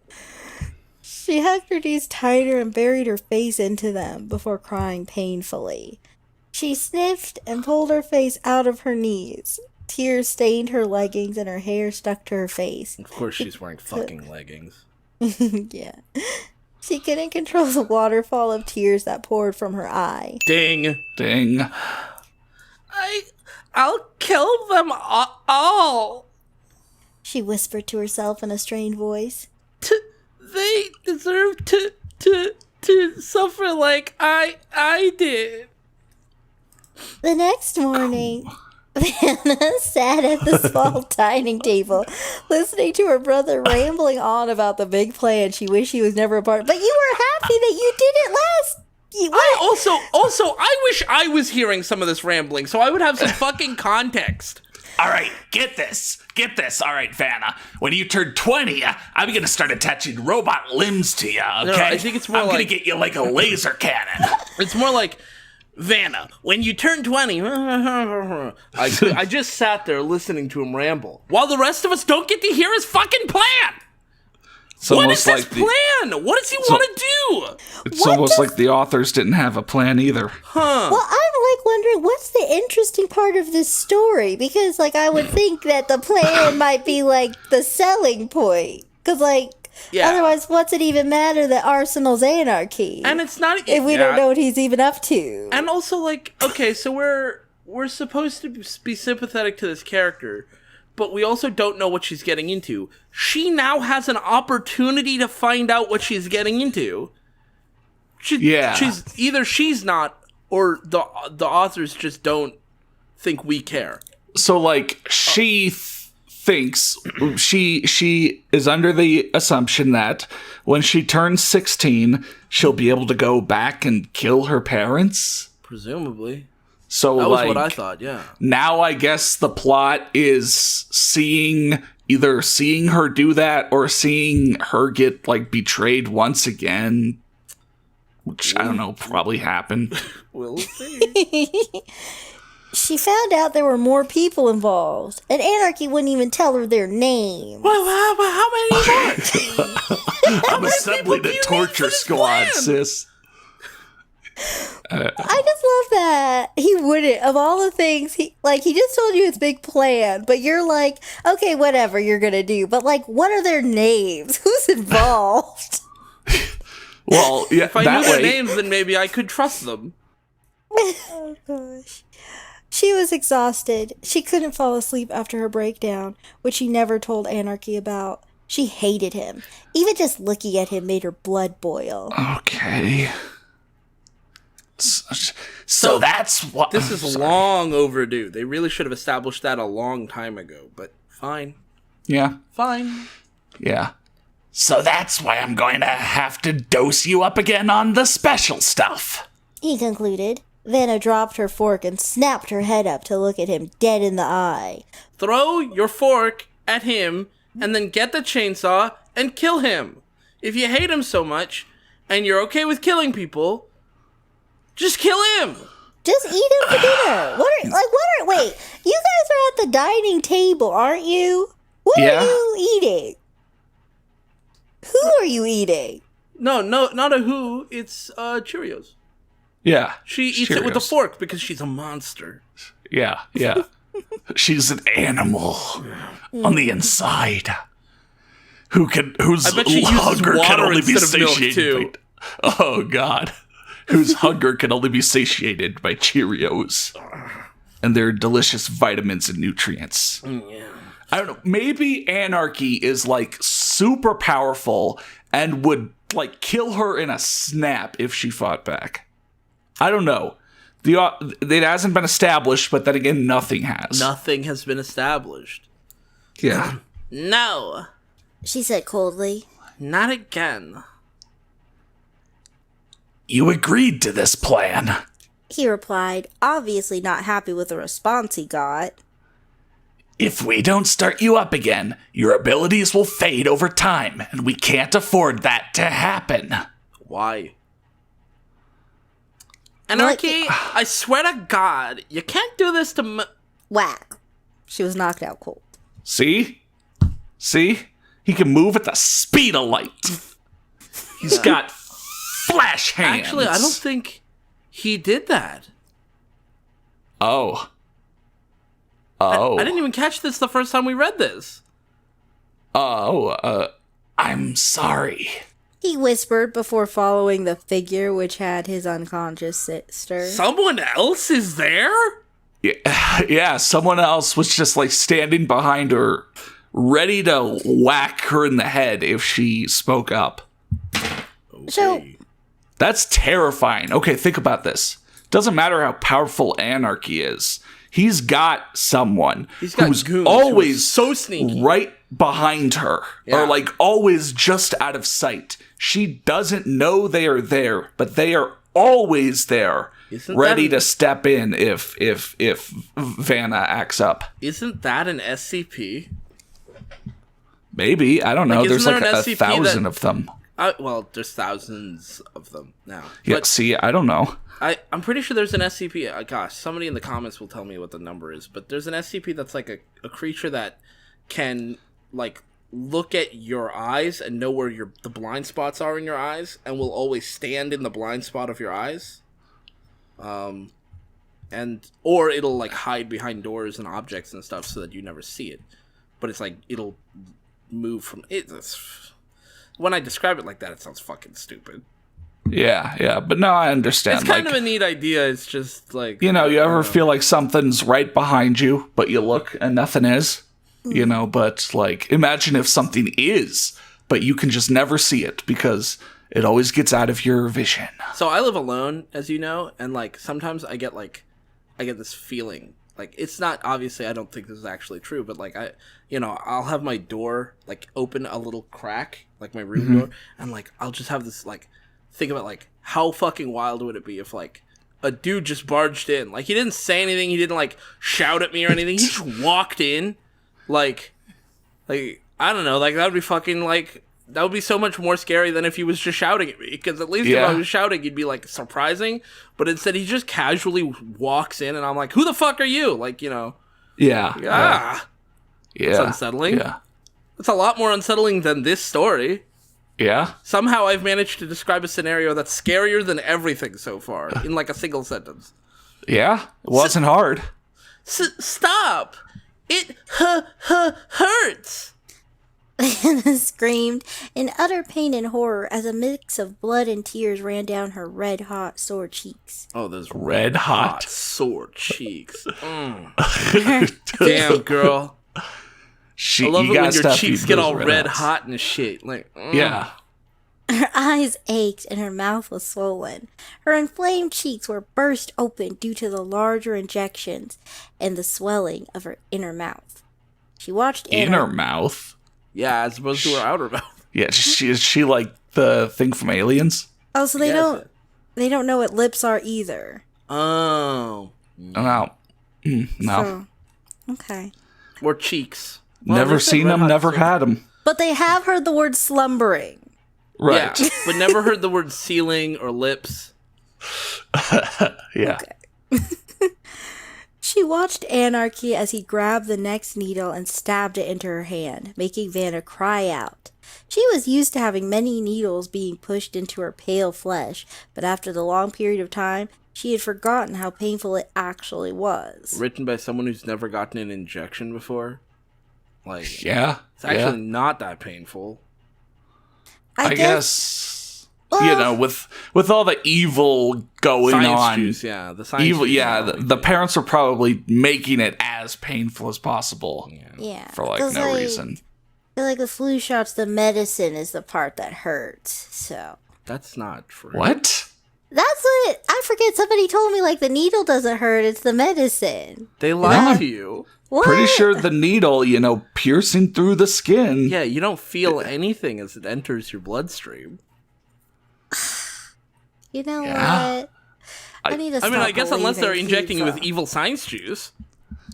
She hugged her knees tighter and buried her face into them before crying painfully. She sniffed and pulled her face out of her knees. Tears stained her leggings and her hair stuck to her face. Of course she's wearing fucking leggings. Yeah. She couldn't control the waterfall of tears that poured from her eye. Ding. I'll kill them all. She whispered to herself in a strained voice. They deserve to suffer like I did. The next morning, Vanna sat at the small dining table, listening to her brother rambling on about the big plan she wished he was never a part of. But you were happy that you did it last. I wish I was hearing some of this rambling, so I would have some fucking context. All right, get this. All right, Vanna. When you turn 20, I'm going to start attaching robot limbs to you, okay? No, I think it's more I'm going to get you like a laser cannon. It's more like, Vanna, when you turn 20... I just sat there listening to him ramble, while the rest of us don't get to hear his fucking plan. What is his plan? What does he want to do? It's almost like the authors didn't have a plan either. Huh. Well, I'm like wondering what's the interesting part of this story, because like I would think that the plan might be like the selling point, because like otherwise what's it even matter that Arsenal's anarchy? And it's not if we don't know what he's even up to. And also like, okay, so we're supposed to be sympathetic to this character, but we also don't know what she's getting into. She now has an opportunity to find out what she's getting into. She's not, or the authors just don't think we care. So, like, she thinks she is under the assumption that when she turns 16, she'll be able to go back and kill her parents? Presumably. So, that was what I thought, yeah. Now I guess the plot is either seeing her do that or seeing her get, like, betrayed once again. Which, I don't know, probably happened. We'll see. She found out there were more people involved, and Anarchy wouldn't even tell her their name. Well, how many more? I'm assembling a torture squad, sis. I just love that. He wouldn't. Of all the things, he just told you his big plan, but you're like, okay, whatever you're going to do. But, like, what are their names? Who's involved? Well, yeah, if I knew their names, then maybe I could trust them. Oh, gosh. She was exhausted. She couldn't fall asleep after her breakdown, which she never told Anarchy about. She hated him. Even just looking at him made her blood boil. Okay. So that's what... This is long overdue. They really should have established that a long time ago, but fine. Yeah. Fine. Yeah. So that's why I'm going to have to dose you up again on the special stuff. He concluded. Vanna dropped her fork and snapped her head up to look at him dead in the eye. Throw your fork at him and then get the chainsaw and kill him. If you hate him so much and you're okay with killing people, just kill him. Just eat him for dinner. Wait, you guys are at the dining table, aren't you? What are you eating? Who are you eating? No, not a who. It's Cheerios. Yeah. She eats it with a fork because she's a monster. Yeah. She's an animal on the inside. Whose I bet she uses hunger water can only be instead of milk, satiated too. Oh God. Whose hunger can only be satiated by Cheerios and their delicious vitamins and nutrients. Yeah. I don't know. Maybe Anarchy is like super powerful and would like kill her in a snap if she fought back. I don't know. It hasn't been established, but then again, nothing has. Nothing has been established. Yeah. No. She said coldly. Not again. You agreed to this plan. He replied, obviously not happy with the response he got. If we don't start you up again, your abilities will fade over time, and we can't afford that to happen. Why? Anarchy, I swear to God, you can't do this to me. Whack. She was knocked out cold. See? He can move at the speed of light. He's got flash hands. Actually, I don't think he did that. Oh. I didn't even catch this the first time we read this. I'm sorry. He whispered before following the figure which had his unconscious sister. Someone else is there? Yeah, someone else was just like standing behind her, ready to whack her in the head if she spoke up. Okay. So, that's terrifying. Okay, think about this. Doesn't matter how powerful Anarchy is. He's got someone who's goons always so sneaky, right behind her, or like always just out of sight. She doesn't know they are there, but they are always there, ready to step in if Vanna acts up. Isn't that an SCP? Maybe, I don't know. Like, there's like there a thousand of them. Well, there's thousands of them now. Yeah, But see, I don't know. I'm pretty sure there's an SCP. Gosh, somebody in the comments will tell me what the number is. But there's an SCP that's like a creature that can like look at your eyes and know where the blind spots are in your eyes, and will always stand in the blind spot of your eyes. Or it'll like hide behind doors and objects and stuff so that you never see it. But it's like it'll move from it. When I describe it like that, it sounds fucking stupid. Yeah, but no, I understand. It's kind of a neat idea. It's just like, you ever feel like something's right behind you, but you look and nothing is? But like, imagine if something is, but you can just never see it because it always gets out of your vision. So I live alone, as you know, and like sometimes I get this feeling. Like, it's not, obviously, I don't think this is actually true, but like I'll have my door like open a little crack, like my room door, and like I'll just have this like, think about like how fucking wild would it be if like a dude just barged in, like he didn't say anything, he didn't like shout at me or anything, he just walked in, like I don't know, like that would be fucking like, that would be so much more scary than if he was just shouting at me, because at least if I was shouting, he'd be like surprising, but instead he just casually walks in and I'm like, who the fuck are you? Like, Yeah. It's unsettling. Yeah. It's a lot more unsettling than this story. Yeah? Somehow I've managed to describe a scenario that's scarier than everything so far in like a single sentence. Yeah? It wasn't hard. Stop! It hurts! Anna screamed in utter pain and horror as a mix of blood and tears ran down her red-hot, sore cheeks. Oh, those Red hot. sore cheeks. Damn, girl. I love it when your cheeks get all red hot and shit. Like, Yeah. Her eyes ached and her mouth was swollen. Her inflamed cheeks were burst open due to the larger injections and the swelling of her inner mouth. She watched Inner mouth? Yeah, as opposed to her outer mouth. Yeah, is she like the thing from Aliens? Oh, so they don't know what lips are either. Oh. No. No. So, okay. Or cheeks. Well, Never they said seen red them, hot never sore- had them. But they have heard the word slumbering. Right. Yeah, but never heard the word ceiling or lips. Yeah. She watched Anarchy as he grabbed the next needle and stabbed it into her hand, making Vanna cry out. She was used to having many needles being pushed into her pale flesh, but after the long period of time, she had forgotten how painful it actually was. Written by someone who's never gotten an injection before. Like, Yeah. it's actually not that painful. I guess you know, with all the evil going Science on, juice, yeah. The science evil, juice, yeah. The parents are probably making it as painful as possible Yeah. for like 'cause, no reason. I feel like the flu shots, the medicine is the part that hurts, so. That's not true. What? That's what, I forget, somebody told me, like, the needle doesn't hurt, it's the medicine. They lie to you. What? Pretty sure the needle, you know, piercing through the skin. Yeah, you don't feel anything as it enters your bloodstream. You know Yeah. what? I need to stop I guess unless they're believing injecting you with pizza. evil science juice.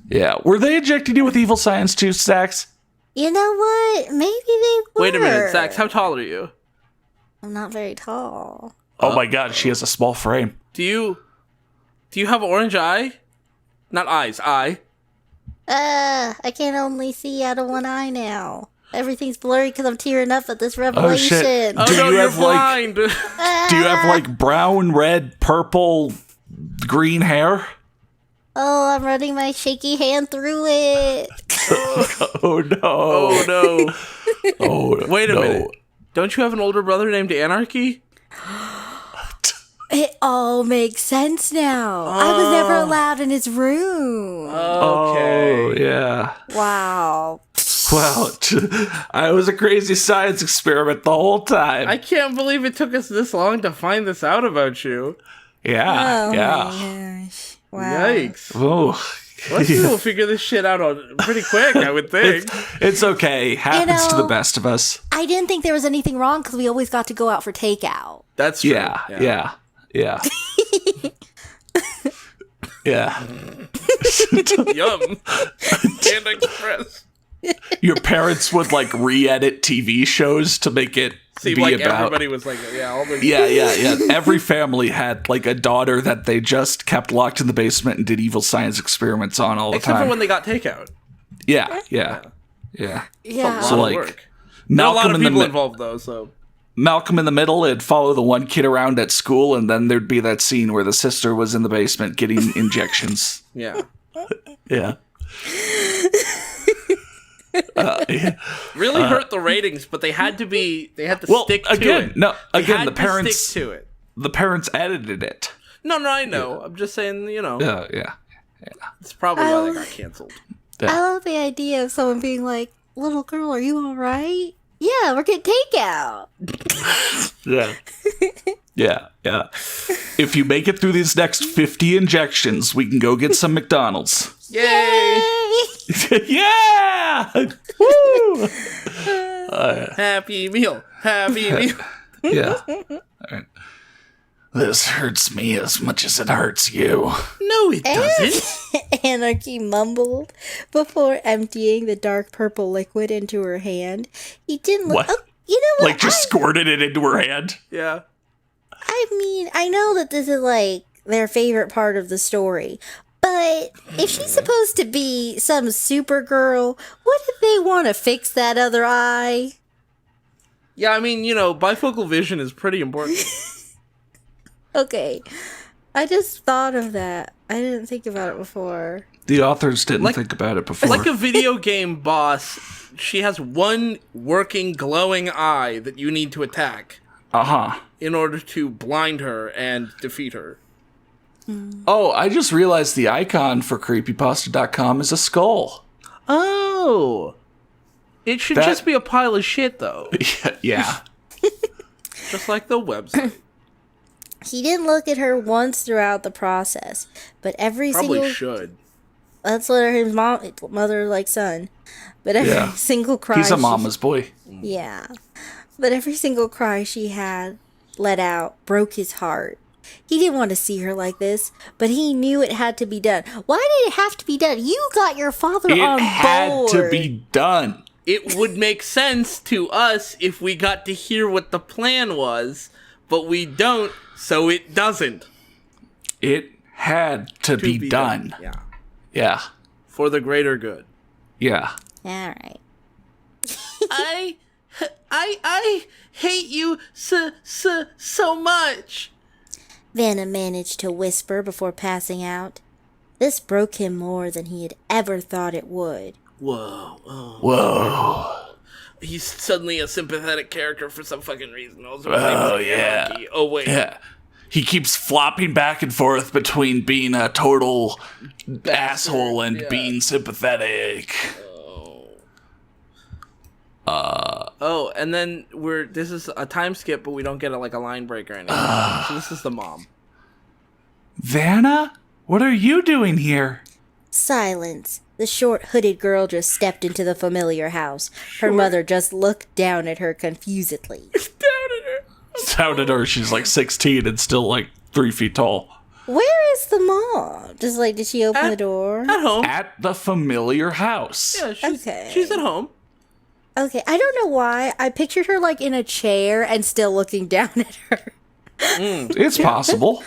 Yeah. Were they injecting you with evil science juice, Sax? You know what? Maybe they were. Wait a minute, Sax, how tall are you? I'm not very tall. Oh my god, she has a small frame. Do you have orange eye? Not eyes, eye. I can only see out of one eye now. Everything's blurry because I'm tearing up at this revelation. shit. Oh Do no, you you're have, like- blind. Do you have like brown, red, purple, green hair? Oh, I'm running my shaky hand through it. Oh no. Oh no. Oh, Wait a no. minute. Don't you have an older brother named Anarchy? It all makes sense now. I was never allowed in his room. Oh, yeah. Wow. Well, I was a crazy science experiment the whole time. I can't believe it took us this long to find this out about you. Yeah, Oh yeah. my gosh. Wow. Yikes. Oh, Most people will figure this shit out pretty quick, I would think. it's okay. Happens to know- the best of us. I didn't think there was anything wrong because we always got to go out for takeout. That's true. Yeah, yeah, yeah. Yeah. Yum. Panda Express. Your parents would like re-edit TV shows to make it Seemed be like about. everybody was like, yeah, all the Yeah. Every family had like a daughter that they just kept locked in the basement and did evil science experiments on all the Except time. for when they got takeout. Yeah. Yeah. A lot So, of like, work. Not a lot Malcolm of in the people mi- involved though, so Malcolm in the Middle, it'd follow the one kid around at school, and then there'd be that scene where the sister was in the basement getting injections. yeah. Yeah. Yeah. Really hurt the ratings, but they had to Well, stick to again, it. no, They again, had the to parents, stick to it. the parents edited it. No, I know. I'm just saying, Yeah. it's probably why they got canceled. I love the idea of someone being like, "Little girl, are you all right?" Yeah, we're getting takeout. Yeah. Yeah. If you make it through these next 50 injections, we can go get some McDonald's. Yay! Yeah! Woo! Happy meal. Happy meal. Yeah. All right. This hurts me as much as it hurts you. No, it doesn't. Anarchy mumbled before emptying the dark purple liquid into her hand. He didn't look. What? Oh, you know what? Like, just squirted it into her hand? Yeah. I mean, I know that this is like their favorite part of the story, but if she's supposed to be some Supergirl, what if they want to fix that other eye? Yeah, I mean, bifocal vision is pretty important. Okay. I just thought of that. I didn't think about it before. The authors didn't think about it before. Like a video game boss, she has one working glowing eye that you need to attack. In order to blind her and defeat her. Oh, I just realized the icon for creepypasta.com is a skull. Oh. It should just be a pile of shit, though. Yeah. Just like the website. He didn't look at her once throughout the process, but Probably should. That's what his mother like son. But every single cry. He's a mama's boy. Yeah. But every single cry she had let out broke his heart. He didn't want to see her like this, but he knew it had to be done. Why did it have to be done? You got your father on board. It had to be done. It would make sense to us if we got to hear what the plan was, but we don't, so it doesn't. It had to be done. Yeah. Yeah. For the greater good. Yeah. All right. I hate you so much. Vanna managed to whisper before passing out. This broke him more than he had ever thought it would. Whoa. Whoa. He's suddenly a sympathetic character for some fucking reason. Oh, yeah. Oh, wait. Yeah. He keeps flopping back and forth between being a total asshole and being sympathetic. Oh, and then this is a time skip, but we don't get a line break or anything. So this is the mom. Vanna? What are you doing here? Silence. The short hooded girl just stepped into the familiar house. Her mother just looked down at her confusedly. Down at her, she's like 16 and still like 3 feet tall. Where is the mom? Just did she open the door? At home. At the familiar house. Yeah, Okay. She's at home. Okay, I don't know why. I pictured her in a chair and still looking down at her. It's possible.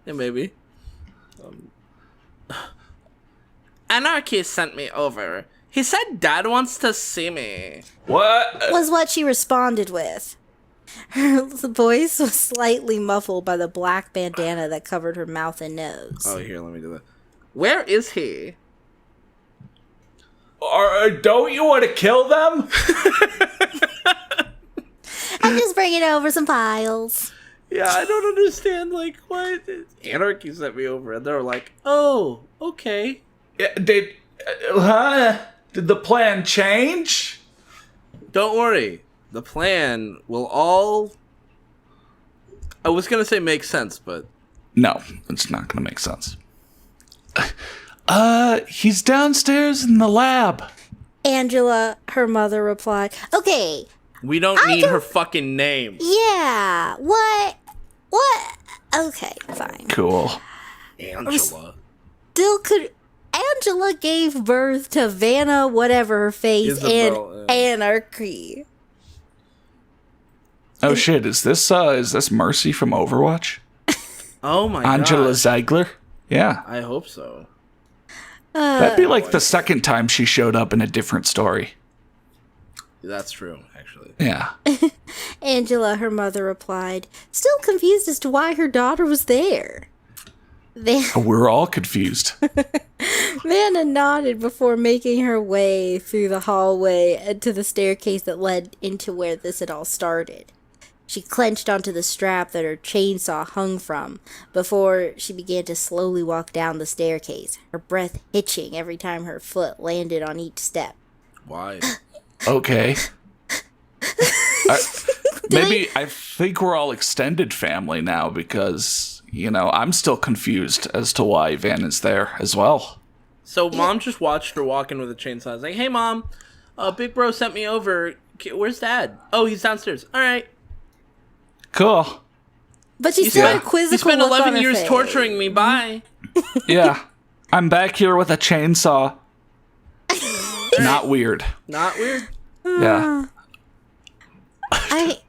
Yeah, maybe. Anarchist sent me over. He said Dad wants to see me. What? Was what she responded with. Her voice was slightly muffled by the black bandana that covered her mouth and nose. Oh, here, let me do that. Where is he? Don't you want to kill them? I'm just bringing over some files. Yeah, I don't understand, what? Anarchy sent me over, and they're like, oh, okay. Did the plan change? Don't worry. The plan will all... I was going to say make sense, but... No, it's not going to make sense. He's downstairs in the lab. Angela, her mother, replied, okay. We don't need her fucking name. Yeah. What? Okay, fine. Cool. Angela. Angela gave birth to Vanna, whatever her face, Isabel, and Anarchy. Oh shit, is this Mercy from Overwatch? Oh my god. Angela Ziegler? Yeah. I hope so. That'd be the second time she showed up in a different story. That's true, actually. Yeah. Angela, her mother, replied, still confused as to why her daughter was there. We're all confused. Vanna nodded before making her way through the hallway and to the staircase that led into where this had all started. She clenched onto the strap that her chainsaw hung from before she began to slowly walk down the staircase, her breath hitching every time her foot landed on each step. Why? Okay. I think we're all extended family now because, I'm still confused as to why Van is there as well. So Mom just watched her walk in with a chainsaw. I was like, hey, Mom, Big Bro sent me over. Where's Dad? Oh, he's downstairs. All right. Cool. But she still had a quizzical You spent look 11 on her years face. torturing me. Bye. Yeah. I'm back here with a chainsaw. Not weird. Not weird. Yeah. I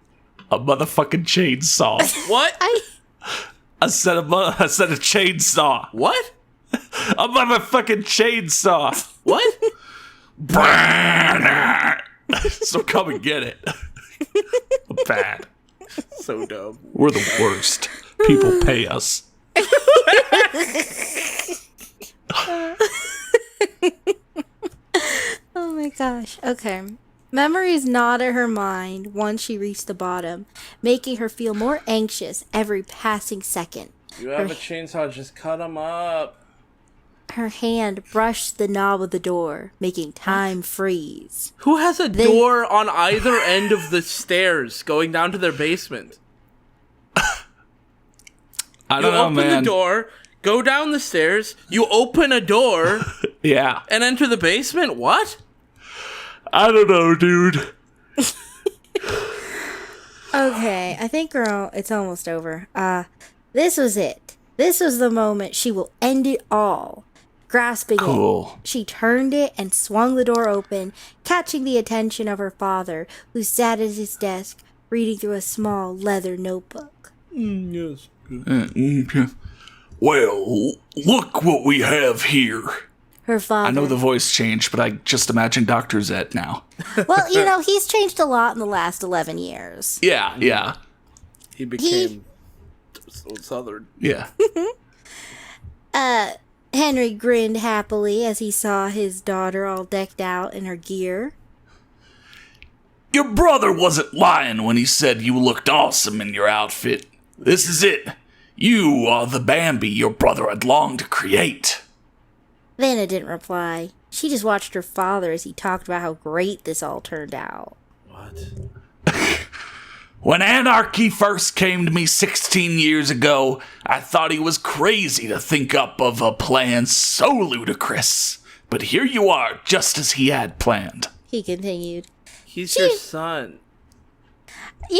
A motherfucking chainsaw. What? I said a chainsaw. What? A motherfucking chainsaw. What? So come and get it. Bad. So dumb. We're the worst. People pay us. Oh my gosh. Okay. Memories gnawed at her mind once she reached the bottom, making her feel more anxious every passing second. You have a chainsaw, just cut them up. Her hand brushed the knob of the door, making time freeze. Who has a door on either end of the stairs going down to their basement? I don't know, man. You open the door, go down the stairs, you open a door, Yeah. and enter the basement? What? I don't know, dude. Okay, I think it's almost over. This was it. This was the moment she will end it all. Grasping Cool. it, she turned it and swung the door open, catching the attention of her father, who sat at his desk, reading through a small leather notebook. Yes. Well, look what we have here. Her father... I know the voice changed, but I just imagine Dr. Zed now. Well, he's changed a lot in the last 11 years. Yeah. He became so southern. Yeah. Henry grinned happily as he saw his daughter all decked out in her gear. Your brother wasn't lying when he said you looked awesome in your outfit. This is it. You are the Bambi your brother had longed to create. Vanna didn't reply. She just watched her father as he talked about how great this all turned out. What? When anarchy first came to me 16 years ago, I thought he was crazy to think up of a plan so ludicrous. But here you are, just as he had planned. He continued. He's your son.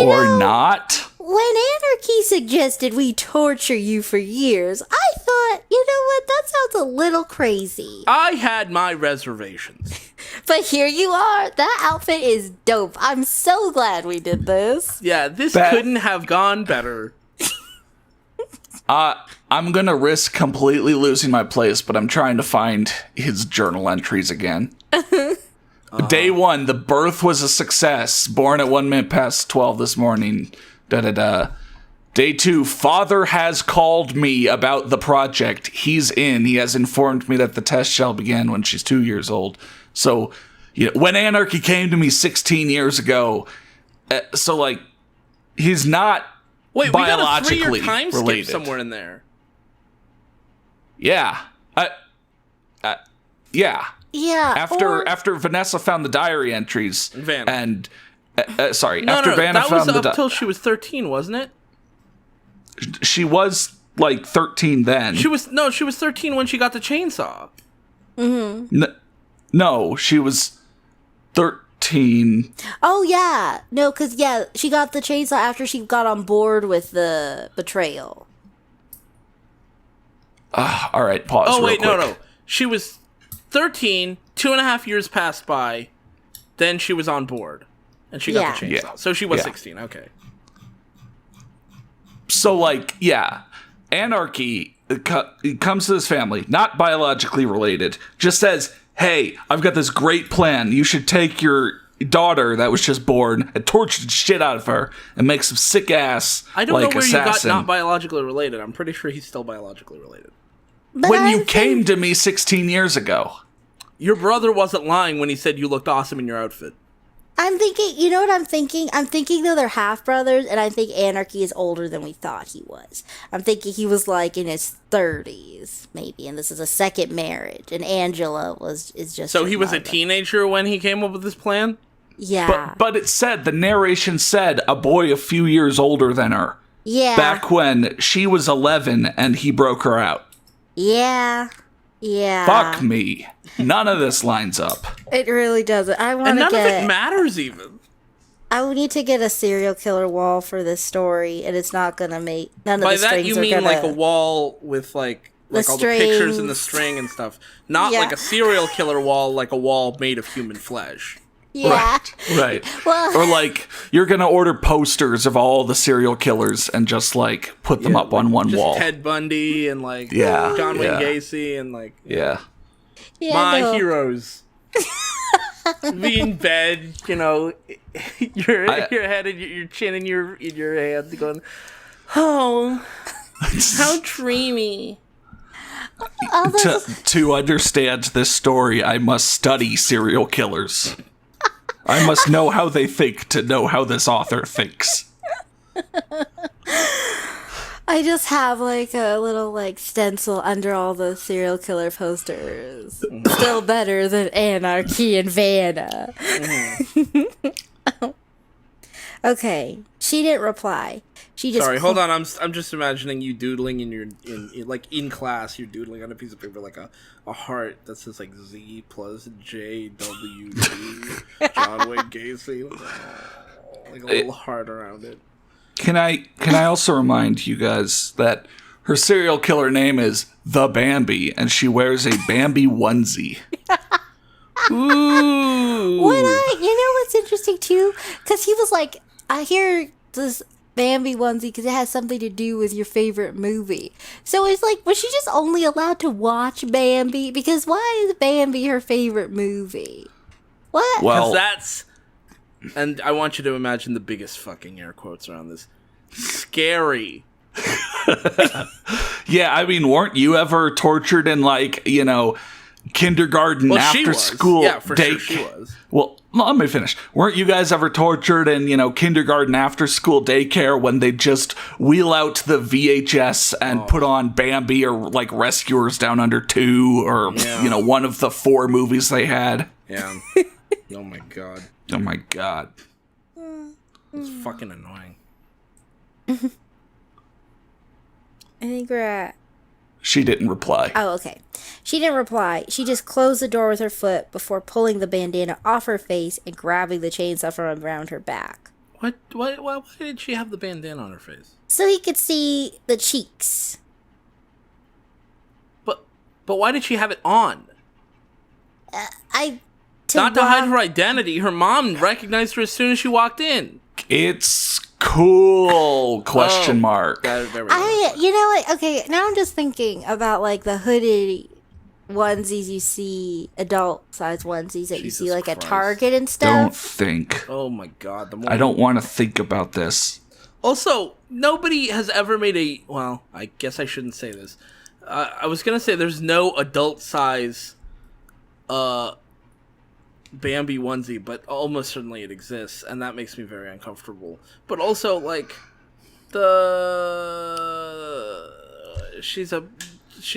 Or not. When Anarchy suggested we torture you for years, I thought, you know what, that sounds a little crazy. I had my reservations. But here you are. That outfit is dope. I'm so glad we did this. Yeah, this couldn't have gone better. I'm gonna risk completely losing my place, but I'm trying to find his journal entries again. Day 1, the birth was a success. Born at 1 minute past 12 this morning. Day 2, father has called me about the project. He's in. He has informed me that the test shall begin when she's 2 years old. So, when anarchy came to me 16 years ago, he's not biologically we got a 3-year time related. skip somewhere in there. Yeah. Yeah. Yeah. After Vanessa found the diary entries, Vanna. and No, Vanna that found was the up till she was 13, wasn't it? she was like 13 then. She was 13 when she got the chainsaw. No, she was 13. Oh, yeah. No, because, she got the chainsaw after she got on board with the betrayal. All right, pause. Oh, wait, real quick. no. She was 13, 2.5 years passed by, then she was on board, and she got the chainsaw. Yeah. So she was Yeah. 16, okay. So, anarchy comes to this family, not biologically related, just says, hey, I've got this great plan. You should take your daughter that was just born and torture the shit out of her and make some sick ass I don't know where assassin. you got not biologically related. I'm pretty sure he's still biologically related. But When I you think- came to me 16 years ago. Your brother wasn't lying when he said you looked awesome in your outfit. I'm thinking, you know what I'm thinking? I'm thinking though they're half brothers, and I think Anarchy is older than we thought he was. I'm thinking he was like in his 30s, maybe, and this is a second marriage, and Angela is just. So his he was a mother. teenager when he came up with this plan? Yeah. But the narration said a boy a few years older than her. Yeah. Back when she was 11 and he broke her out. Yeah. Yeah. Fuck me. None of this lines up. It really doesn't. I want And to none of get. it matters even. I would need to get a serial killer wall for this story, and it's not gonna make none of By the that strings you are mean gonna. like a wall with like all the pictures and the strings. string and stuff. Not Yeah. like a serial killer wall, like a wall made of human flesh. Yeah. Right. Well- Or you're going to order posters of all the serial killers and just put them up on one Just wall. Ted Bundy and Yeah, John Wayne yeah. Gacy and Yeah. Yeah, my no. heroes. be in bed, you know, your head and your chin in your hand, going, oh, how dreamy. To understand this story, I must study serial killers. I must know how they think to know how this author thinks. I just have like a little like stencil under all the serial killer posters. Still better than Anarchy and Vanna. Okay, she didn't reply. She just hold on. I'm just imagining you doodling in class. You're doodling on a piece of paper like a heart that says like Z plus JWD John Wayne Gacy, like a little heart around it. Can I also remind you guys that her serial killer name is the Bambi, and she wears a Bambi onesie. Ooh. You know what's interesting too? Because he was like, I hear this Bambi onesie because it has something to do with your favorite movie. So it's like, was she just only allowed to watch Bambi? Because why is Bambi her favorite movie? What? Well, that's... And I want you to imagine the biggest fucking air quotes around this. Scary. Yeah, I mean, weren't you ever tortured in, like, you know, kindergarten after school? Yeah, for sure she was. Well, let me finish. Weren't you guys ever tortured in, you know, kindergarten after school daycare when they just wheel out the VHS and put on Bambi or, like, Rescuers Down Under 2 or, you know, one of the 4 movies they had? Yeah. Oh, my God. Oh my God. It's fucking annoying. I think we're at... She didn't reply. Oh, okay. She didn't reply. She just closed the door with her foot before pulling the bandana off her face and grabbing the chainsaw from around her back. What? Why did she have the bandana on her face? So he could see the cheeks. But why did she have it on? Not to hide her identity. Her mom recognized her as soon as she walked in. It's cool, question mark. There we go. You know what? Okay, now I'm just thinking about like the hooded onesies you see, adult size onesies that you see like at Target and stuff. Don't think. Oh my God. I don't want to think about this. Also, nobody has ever made a... Well, I guess I shouldn't say this. I was going to say there's no adult size... Bambi onesie, but almost certainly it exists, and that makes me very uncomfortable. But also, like, she's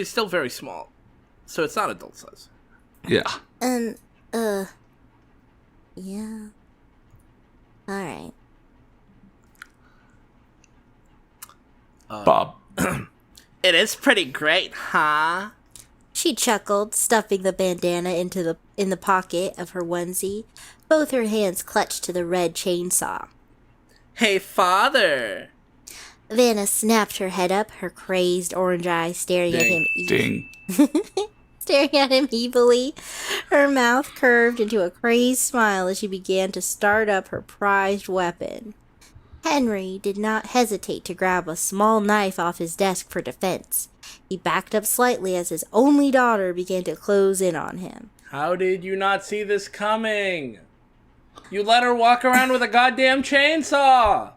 still very small, so it's not adult size. Yeah. Yeah. All right. Bob. It is pretty great, huh? She chuckled, stuffing the bandana in the pocket of her onesie, both her hands clutched to the red chainsaw. Hey, father! Vanna snapped her head up, her crazed orange eyes staring at him. Staring at him evilly, her mouth curved into a crazed smile as she began to start up her prized weapon. Henry did not hesitate to grab a small knife off his desk for defense. He backed up slightly as his only daughter began to close in on him. How did you not see this coming? You let her walk around with a goddamn chainsaw!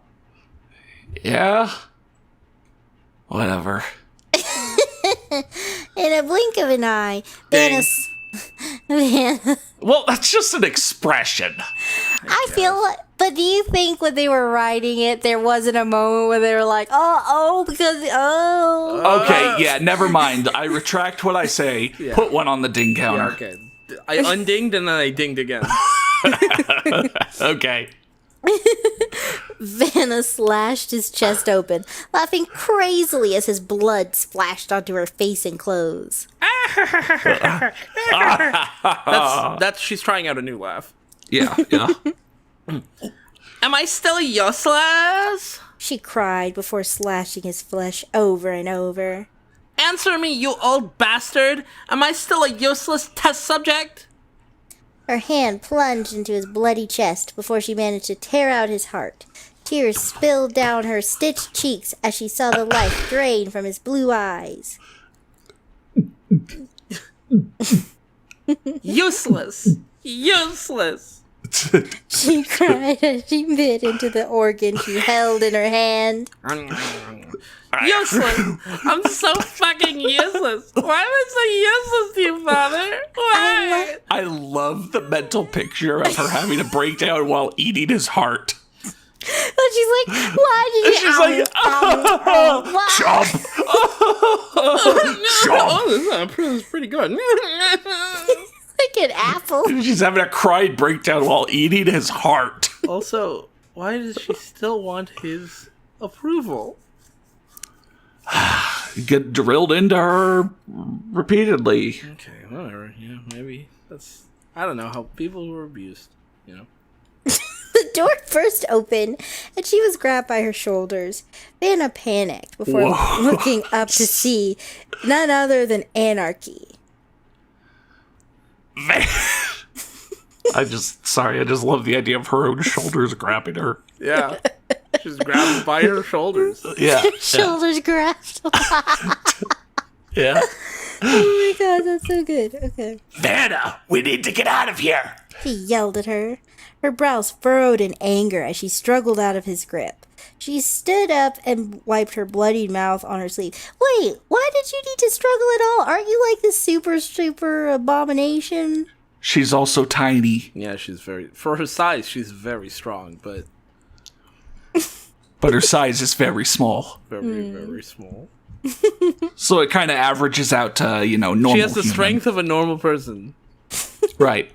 Yeah? Whatever. In a blink of an eye, Vanna... Well, that's just an expression. I feel like... But do you think when they were writing it, there wasn't a moment where they were like, Okay, yeah, never mind. I retract what I say. Yeah. Put one on the ding counter. Yeah, okay. I undinged and then I dinged again. Okay. Vanna slashed his chest open, laughing crazily as his blood splashed onto her face and clothes. That's she's trying out a new laugh. Yeah. Am I still useless? She cried before slashing his flesh over and over. Answer me, you old bastard! Am I still a useless test subject? Her hand plunged into his bloody chest before she managed to tear out his heart. Tears spilled down her stitched cheeks as she saw the life drain from his blue eyes. Useless! Useless. She cried as she bit into the organ she held in her hand. Useless. I'm so fucking useless. Why am I so useless to you, Father? Why? I love the mental picture of her having a breakdown while eating his heart. But she's like, why did you? She's like, chomp. Oh, this is pretty good. Like an apple. She's having a crying breakdown while eating his heart. Also, why does she still want his approval? Get drilled into her repeatedly. Okay, whatever. Yeah, maybe that's. I don't know how people were abused. You know. The door burst open, and she was grabbed by her shoulders. Vanna panicked before looking up to see none other than Anarchy. I just love the idea of her own shoulders grabbing her. Yeah. She's grabbed by her shoulders. Yeah. Shoulders grasped. Yeah. Oh my god, that's so good. Okay. Vanna, we need to get out of here. He yelled at her. Her brows furrowed in anger as she struggled out of his grip. She stood up and wiped her bloodied mouth on her sleeve. Wait, why did you need to struggle at all? Aren't you like this super abomination? She's also tiny. Yeah, for her size, she's very strong, but But her size is very small. very small. So it kind of averages out to, normal. She has the human. strength of a normal person. Right.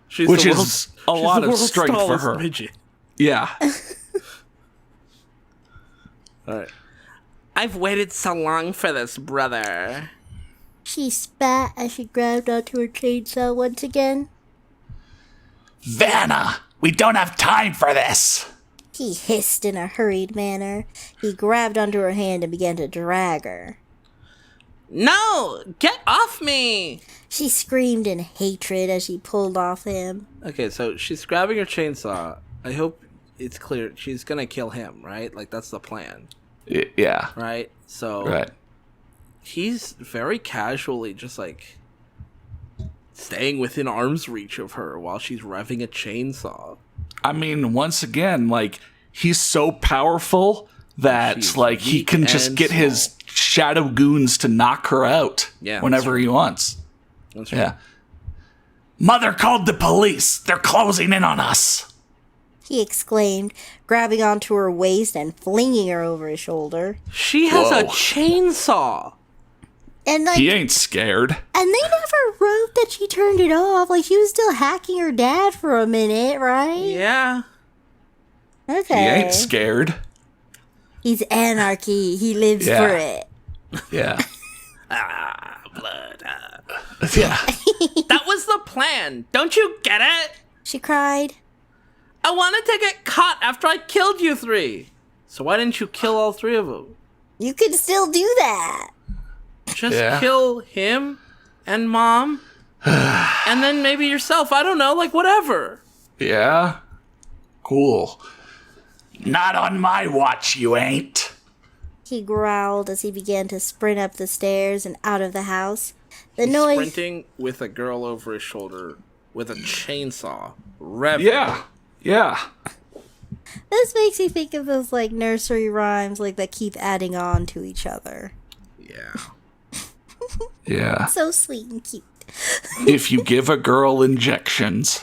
She's Which is a lot of strength for her. Midget. Yeah. Alright. I've waited so long for this, brother. She spat as she grabbed onto her chainsaw once again. Vanna, we don't have time for this. He hissed in a hurried manner. He grabbed onto her hand and began to drag her. No! Get off me! She screamed in hatred as she pulled off him. Okay, so she's grabbing her chainsaw. I hope it's clear. She's gonna kill him, right? Like, that's the plan. Yeah. Right? So, Right. he's very casually just, like, staying within arm's reach of her while she's revving a chainsaw. I mean, once again, like, he's so powerful that, She's like, he weak can just and get his shadow goons to knock her out whenever he wants. That's right. Yeah. Mother called the police. They're closing in on us. He exclaimed, grabbing onto her waist and flinging her over his shoulder. She has a Whoa. chainsaw! And like, He ain't scared. and they never wrote that she turned it off. Like, she was still hacking her dad for a minute, right? Yeah. Okay. He ain't scared. He's Anarchy. He lives Yeah. for it. Yeah. Blood. Yeah. That was the plan! Don't you get it? She cried. I wanted to get caught after I killed you three! So why didn't you kill all three of them? You can still do that. Just kill him and Mom, and then maybe yourself. I don't know, like, whatever. Yeah. Cool. Not on my watch, you ain't. He growled as he began to sprint up the stairs and out of the house. The He's noise. sprinting with a girl over his shoulder with a chainsaw. Revving. Yeah. Yeah. This makes me think of those like nursery rhymes like that keep adding on to each other. Yeah. Yeah. So sweet and cute. If you give a girl injections,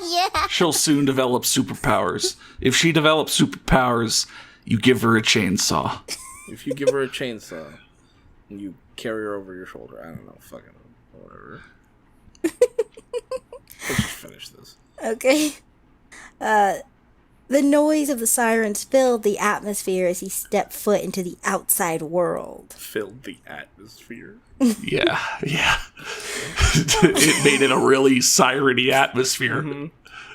Yeah. she'll soon develop superpowers. If she develops superpowers, you give her a chainsaw. If you give her a chainsaw and you carry her over your shoulder, I don't know, fucking whatever. Let's just finish this. Okay. The noise of the sirens filled the atmosphere as he stepped foot into the outside world. Filled the atmosphere. Yeah. Yeah. It made it a really siren-y atmosphere. Mm-hmm.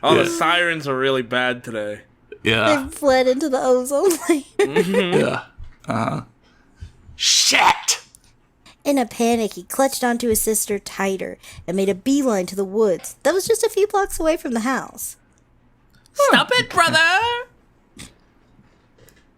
Oh, the sirens are really bad today. Yeah. They fled into the ozone layer. Yeah. Shit! In a panic, he clutched onto his sister tighter and made a beeline to the woods that was just a few blocks away from the house. Stop it, brother!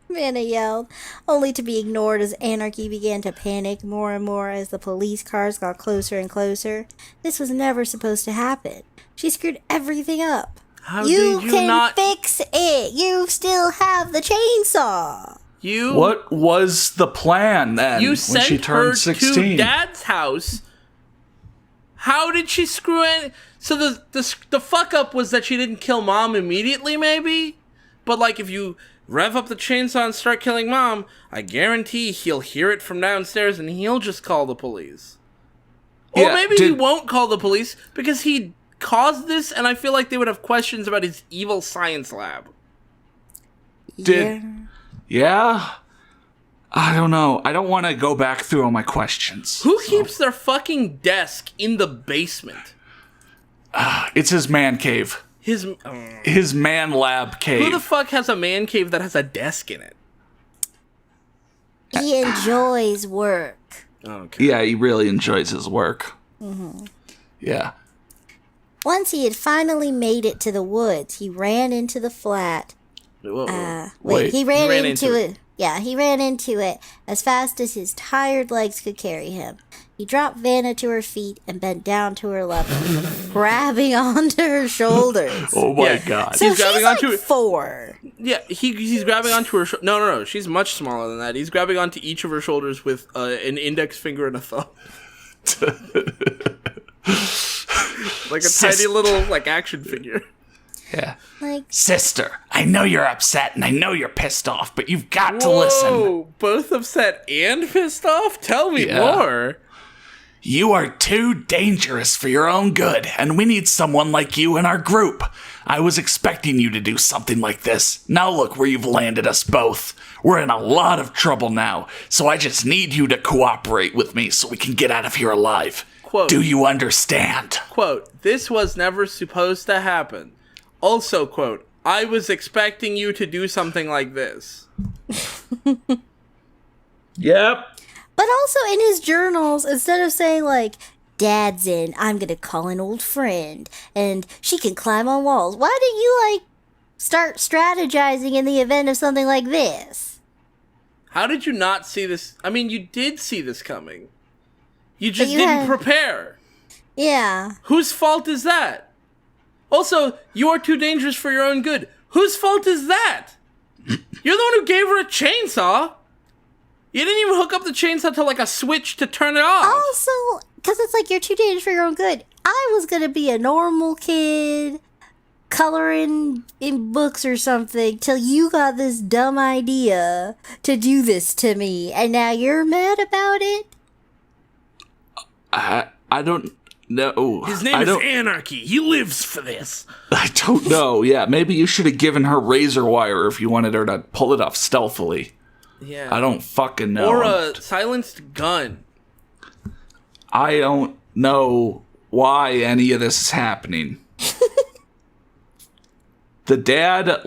Vanna yelled, only to be ignored as Anarchy began to panic more and more as the police cars got closer and closer. This was never supposed to happen. She screwed everything up. How did you can not fix it. You still have the chainsaw. What was the plan then You when sent she turned her 16? to Dad's house. How did she screw in? So the fuck up was that she didn't kill Mom immediately, maybe? But like if you rev up the chainsaw and start killing Mom, I guarantee he'll hear it from downstairs and he'll just call the police. Or maybe he won't call the police because he caused this, and I feel like they would have questions about his evil science lab. Yeah? I don't know. I don't want to go back through all my questions. Who keeps their fucking desk in the basement? It's his man cave. His man lab cave. Who the fuck has a man cave that has a desk in it? He enjoys work. Okay. Yeah, he really enjoys his work. Mm-hmm. Yeah. Once he had finally made it to the woods, he ran into the flat. Wait, he ran into it. Yeah, he ran into it as fast as his tired legs could carry him. He dropped Vanna to her feet and bent down to her level, grabbing onto her shoulders. Oh my god. So He's grabbing onto like 4. Yeah, he's grabbing onto her. No. She's much smaller than that. He's grabbing onto each of her shoulders with an index finger and a thumb. Like a tiny little action figure. Yeah. Sister, I know you're upset and I know you're pissed off, but you've got to listen. Whoa, both upset and pissed off? Tell me more. You are too dangerous for your own good, and we need someone like you in our group. I was expecting you to do something like this. Now look where you've landed us both. We're in a lot of trouble now, so I just need you to cooperate with me so we can get out of here alive. Quote, do you understand? Quote, this was never supposed to happen. Also, quote, I was expecting you to do something like this. Yep. But also in his journals, instead of saying Dad's in, I'm gonna call an old friend, and she can climb on walls, why didn't you start strategizing in the event of something like this? How did you not see this? I mean, you did see this coming. You just didn't prepare. Yeah. Whose fault is that? Also, you are too dangerous for your own good. Whose fault is that? You're the one who gave her a chainsaw. You didn't even hook up the chainsaw to a switch to turn it off. Also, because it's you're too dangerous for your own good. I was gonna be a normal kid, coloring in books or something, till you got this dumb idea to do this to me, and now you're mad about it? I don't know. His name is Anarchy. He lives for this. I don't know. Yeah, maybe you should have given her razor wire if you wanted her to pull it off stealthily. Yeah. I don't fucking know. Or a silenced gun. I don't know why any of this is happening. The dad,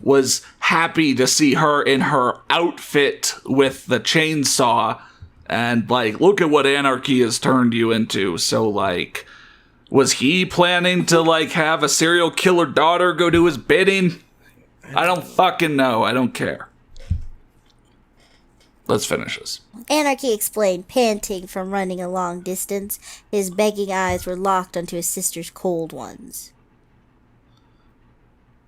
was happy to see her in her outfit with the chainsaw, and, look at what Anarchy has turned you into. So, was he planning to, have a serial killer daughter go do his bidding? I don't fucking know. I don't care. Let's finish this. Anarchy explained, panting from running a long distance. His begging eyes were locked onto his sister's cold ones.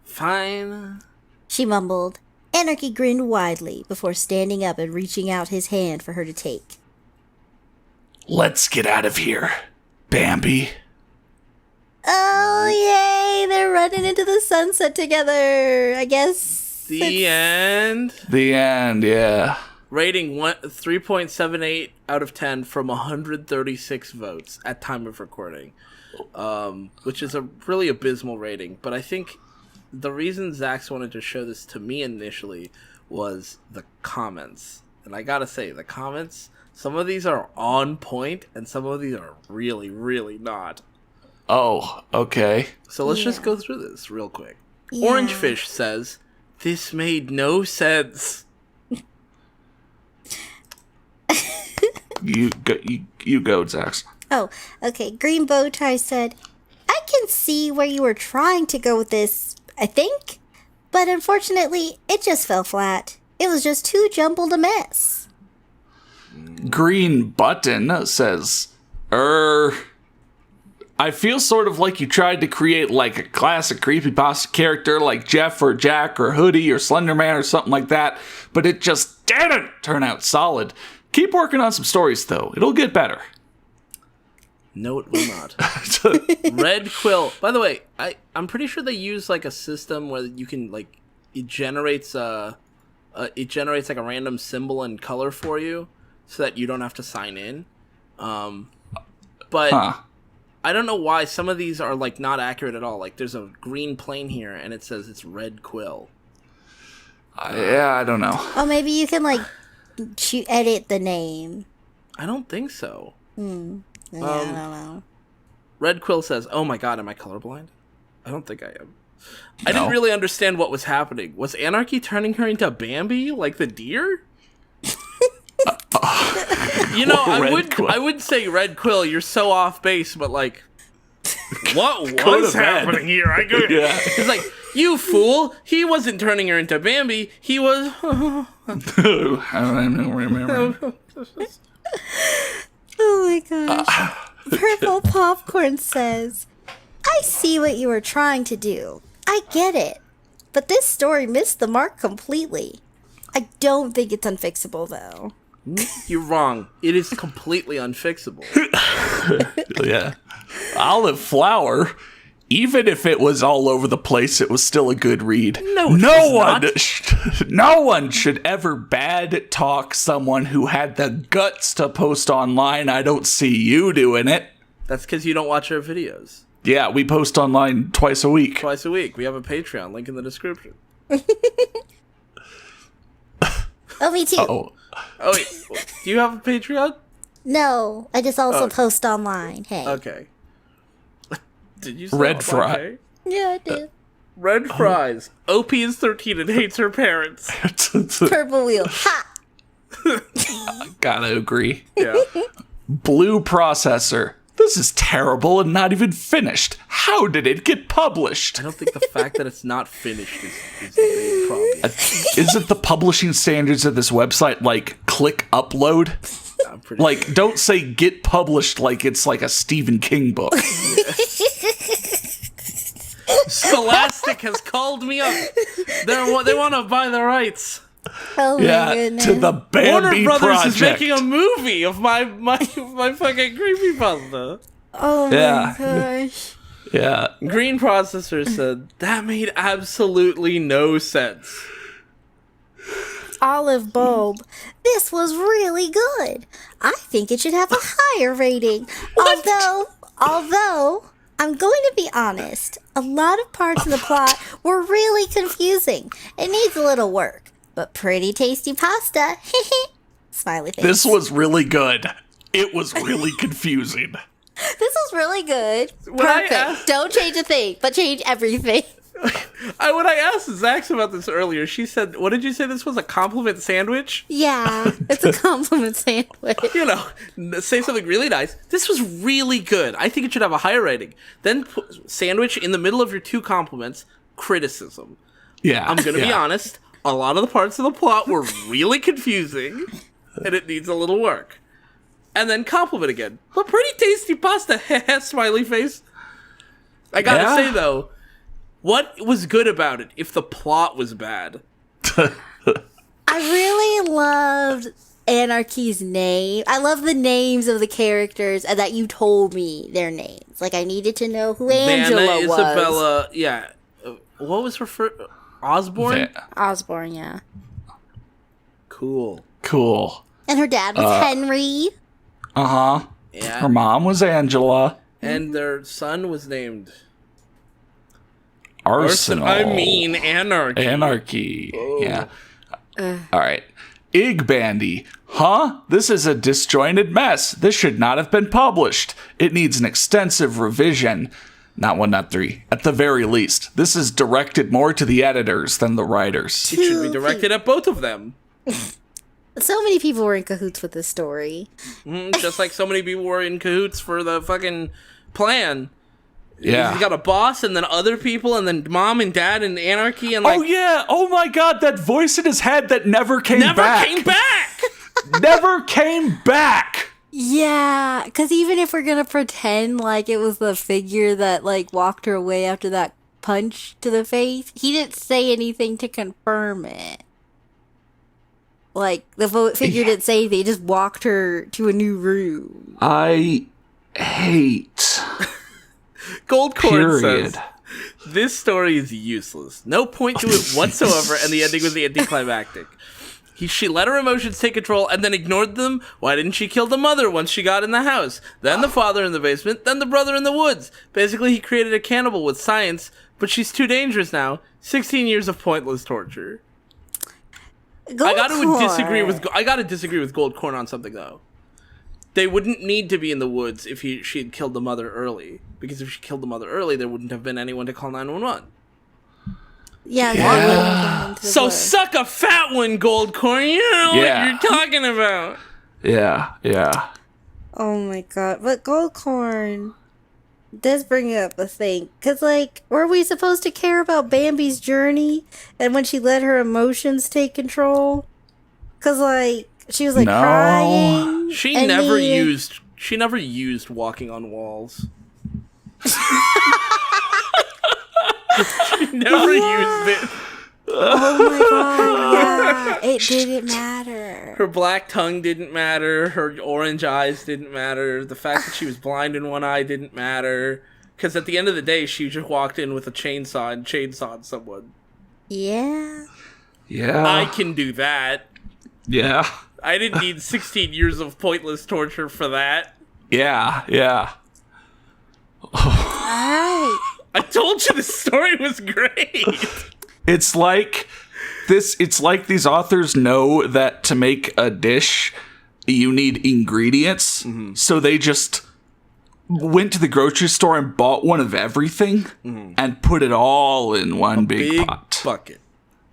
Fine. She mumbled. Anarchy grinned widely before standing up and reaching out his hand for her to take. Let's get out of here, Bambi. Oh, yay! They're running into the sunset together, I guess. The end. The end, yeah. Rating 3.78 out of 10 from 136 votes at time of recording, which is a really abysmal rating. But I think the reason Zax wanted to show this to me initially was the comments. And I gotta say, the comments, some of these are on point, and some of these are really, really not. Oh, okay. So let's just go through this real quick. Yeah. Orangefish says, this made no sense. You go, Zax. Oh, okay. Green Bowtie said, I can see where you were trying to go with this, I think. But unfortunately, it just fell flat. It was just too jumbled a mess. Green Button says, I feel sort of like you tried to create like a classic creepypasta character like Jeff or Jack or Hoodie or Slenderman or something like that, but it just didn't turn out solid. Keep working on some stories though. It'll get better. No, it will not. Red Quill. By the way, I'm pretty sure they use like a system where you can like it generates like a random symbol and color for you, so that you don't have to sign in. But I don't know why some of these are like not accurate at all. Like there's a green plane here, and it says it's Red Quill. Yeah, I don't know. Oh, maybe you can like edit the name. I don't think so. Yeah, I don't know. Red Quill says, "Oh my god, am I colorblind? I don't think I am. I didn't really understand what was happening. Was Anarchy turning her into Bambi, like the deer?" You know, I would say Red Quill, you're so off base, but like, what was happening here? Yeah. It's like, you fool! He wasn't turning her into Bambi. He was. I don't remember. Oh my gosh. Purple Popcorn says, I see what you were trying to do. I get it. But this story missed the mark completely. I don't think it's unfixable, though. You're wrong. It is completely unfixable. Yeah. Olive Flower, even if it was all over the place, it was still a good read. No one should ever bad talk someone who had the guts to post online. I don't see you doing it. That's because you don't watch our videos. Yeah, we post online twice a week. Twice a week. We have a Patreon, link in the description. Oh, me too. Oh, wait. Do you have a Patreon? No, I just also post online. Hey. Okay. Did you say Red Fry. okay? Yeah, I did. Red Fries. OP is 13 and hates her parents. Purple Wheel. Ha! Gotta agree. Yeah. Blue Processor. This is terrible and not even finished. How did it get published? I don't think the fact that it's not finished is a big problem. Isn't the publishing standards of this website like click upload? I'm pretty Like, don't say get published like it's like a Stephen King book. Scholastic has called me up. They want to buy the rights. Oh my Yeah, goodness. to the Bambi Warner Brothers Project. is making a movie of my fucking creepypasta. Oh my Yeah. gosh. Yeah. Green Processor said, that made absolutely no sense. Olive Bulb. This was really good. I think it should have a higher rating. Although, I'm going to be honest, a lot of parts of the plot were really confusing. It needs a little work, but pretty tasty pasta. Smiley face. This was really good. It was really confusing. This was really good. When I Perfect. asked- Don't change a thing, but change everything. When I asked Zax about this earlier, she said, what did you say this was, a compliment sandwich? Yeah, it's a compliment sandwich. You know, say something really nice. This was really good. I think it should have a higher rating. Then put sandwich in the middle of your two compliments, criticism. Yeah. I'm going to be honest, a lot of the parts of the plot were really confusing, and it needs a little work. And then compliment again. But pretty tasty pasta, smiley face. I gotta say, though, what was good about it if the plot was bad? I really loved Anarchy's name. I love the names of the characters and that you told me their names. Like, I needed to know who Angela Vanna, was. Isabella, yeah. What was her first? Osborne? Osborne, yeah. Cool. Cool. And her dad was Henry. Uh-huh. Yeah. Her mom was Angela. And their son was named... Arsenal. Anarchy. Anarchy. Yeah. All right. Ig Bandy. Huh? This is a disjointed mess. This should not have been published. It needs an extensive revision. Not one, not three. At the very least. This is directed more to the editors than the writers. It should be directed at both of them. So many people were in cahoots with this story. Just like so many people were in cahoots for the fucking plan. Yeah. He's got a boss, and then other people, and then mom and dad, and anarchy, and like... Oh, yeah. Oh, my God. That voice in his head that never came back. Never came back! Never came back! Yeah, because even if we're gonna pretend like it was the figure that like walked her away after that punch to the face, he didn't say anything to confirm it. Like the figure didn't say anything; he just walked her to a new room. I hate. Goldcorn says, this story is useless. No point to it whatsoever, and the ending was anticlimactic. She let her emotions take control and then ignored them. Why didn't she kill the mother once she got in the house? Then the father in the basement, then the brother in the woods. Basically, he created a cannibal with science, but she's too dangerous now. 16 years of pointless torture. I gotta disagree with Goldcorn on something, though. They wouldn't need to be in the woods if she had killed the mother early. Because if she killed the mother early, there wouldn't have been anyone to call 911. Yeah. So suck a fat one, Goldcorn. You don't know what you're talking about. Yeah. Oh my god. But Goldcorn does bring up a thing. Because, like, were we supposed to care about Bambi's journey? And when she let her emotions take control? Because, like, she was, like, crying. She never used walking on walls. She never used it. Oh my god, yeah. It didn't matter. Her black tongue didn't matter. Her orange eyes didn't matter. The fact that she was blind in one eye didn't matter. Because at the end of the day, she just walked in with a chainsaw and chainsawed someone. Yeah. Yeah. I can do that. Yeah. I didn't need 16 years of pointless torture for that. Yeah. Alright. I told you the story was great. It's like these authors know that to make a dish you need ingredients. Mm-hmm. So they just went to the grocery store and bought one of everything and put it all in one big pot. Bucket.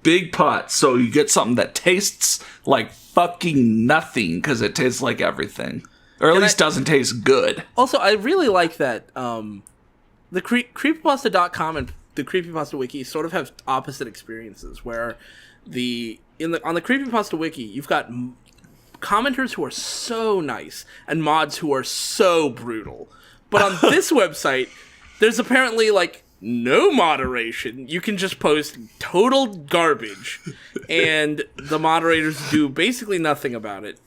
Big pot. So you get something that tastes like fucking nothing because it tastes like everything. Or at least doesn't taste good. Also, I really like that the Creepypasta.com and the Creepypasta Wiki sort of have opposite experiences, where on the Creepypasta Wiki, you've got commenters who are so nice and mods who are so brutal. But on this website, there's apparently, like, no moderation. You can just post total garbage, and the moderators do basically nothing about it.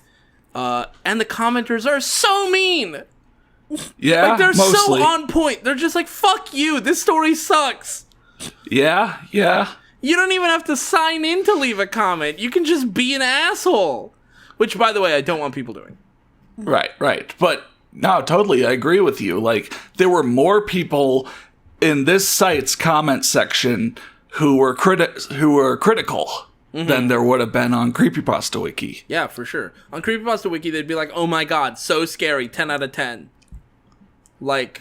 And the commenters are so mean! Yeah, like, they're mostly. so on point. They're just like, fuck you, this story sucks. Yeah. You don't even have to sign in to leave a comment. You can just be an asshole. Which, by the way, I don't want people doing. Right. But, no, totally, I agree with you. Like, there were more people in this site's comment section who were critical than there would have been on Creepypasta Wiki. Yeah, for sure. On Creepypasta Wiki, they'd be like, oh my god, so scary, 10 out of 10. Like...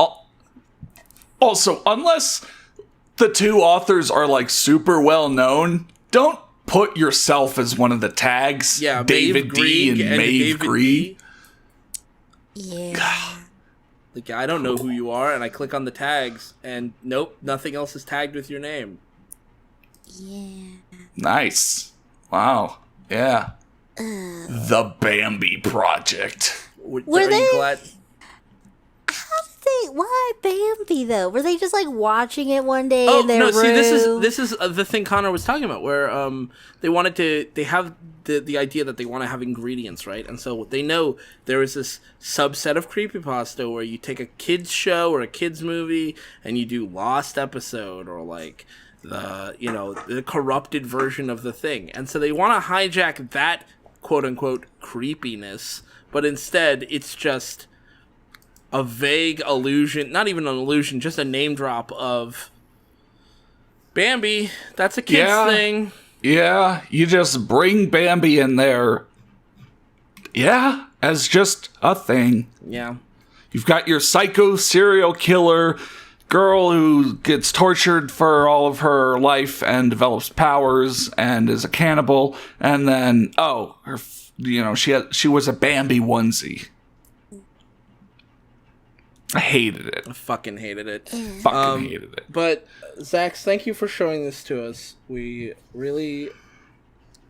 Also, unless the two authors are, like, super well known, don't put yourself as one of the tags. Yeah, David D and Maeve Gree. Yeah. Like, I don't know who you are, and I click on the tags, and nope, nothing else is tagged with your name. Yeah. Nice. Wow. Yeah. The Bambi Project. Were they... Glad? Why Bambi though? Were they just like watching it one day in their room? See, this is the thing Connor was talking about, where they have the idea that they want to have ingredients, right? And so they know there is this subset of creepypasta where you take a kids show or a kids movie and you do lost episode or like the corrupted version of the thing, and so they want to hijack that quote unquote creepiness, but instead it's just a vague allusion, not even an allusion, just a name drop of Bambi. That's a kid's thing. Yeah, you just bring Bambi in there. Yeah, as just a thing. Yeah. You've got your psycho serial killer girl who gets tortured for all of her life and develops powers and is a cannibal, and then she was a Bambi onesie. I hated it. I fucking hated it. Fucking hated it. But, Zax, thank you for showing this to us. We really,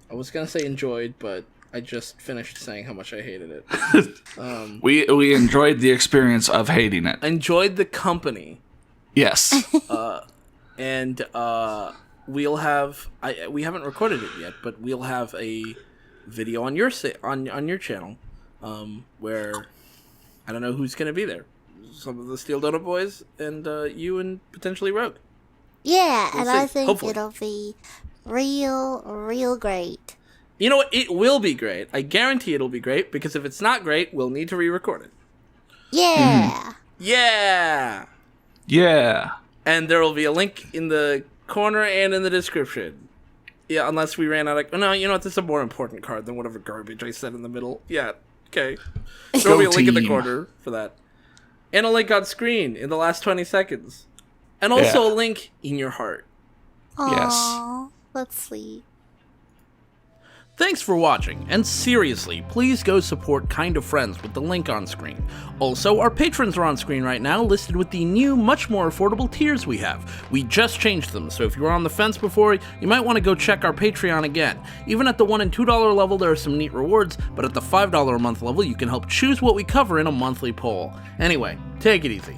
I was going to say enjoyed, but I just finished saying how much I hated it. We enjoyed the experience of hating it. Enjoyed the company. Yes. And we'll have, we haven't recorded it yet, but we'll have a video on your on your channel where I don't know who's going to be there. Some of the Steel Donut Boys and you and potentially Rogue. Yeah, We'll and see. I think Hopefully. it'll be real great. You know what? It will be great. I guarantee it'll be great, because if it's not great, we'll need to re-record it. Yeah. Yeah! Yeah. And there will be a link in the corner and in the description. Yeah, unless we ran out of... No, you know what? This is a more important card than whatever garbage I said in the middle. Yeah, okay. There will be a link in the team. corner for that. And a link on screen in the last 20 seconds. And also a link in your heart. Aww, that's sweet. Thanks for watching, and seriously, please go support Kind of Friends with the link on screen. Also, our patrons are on screen right now, listed with the new, much more affordable tiers we have. We just changed them, so if you were on the fence before, you might want to go check our Patreon again. Even at the $1 and $2 level, there are some neat rewards, but at the $5 a month level, you can help choose what we cover in a monthly poll. Anyway, take it easy.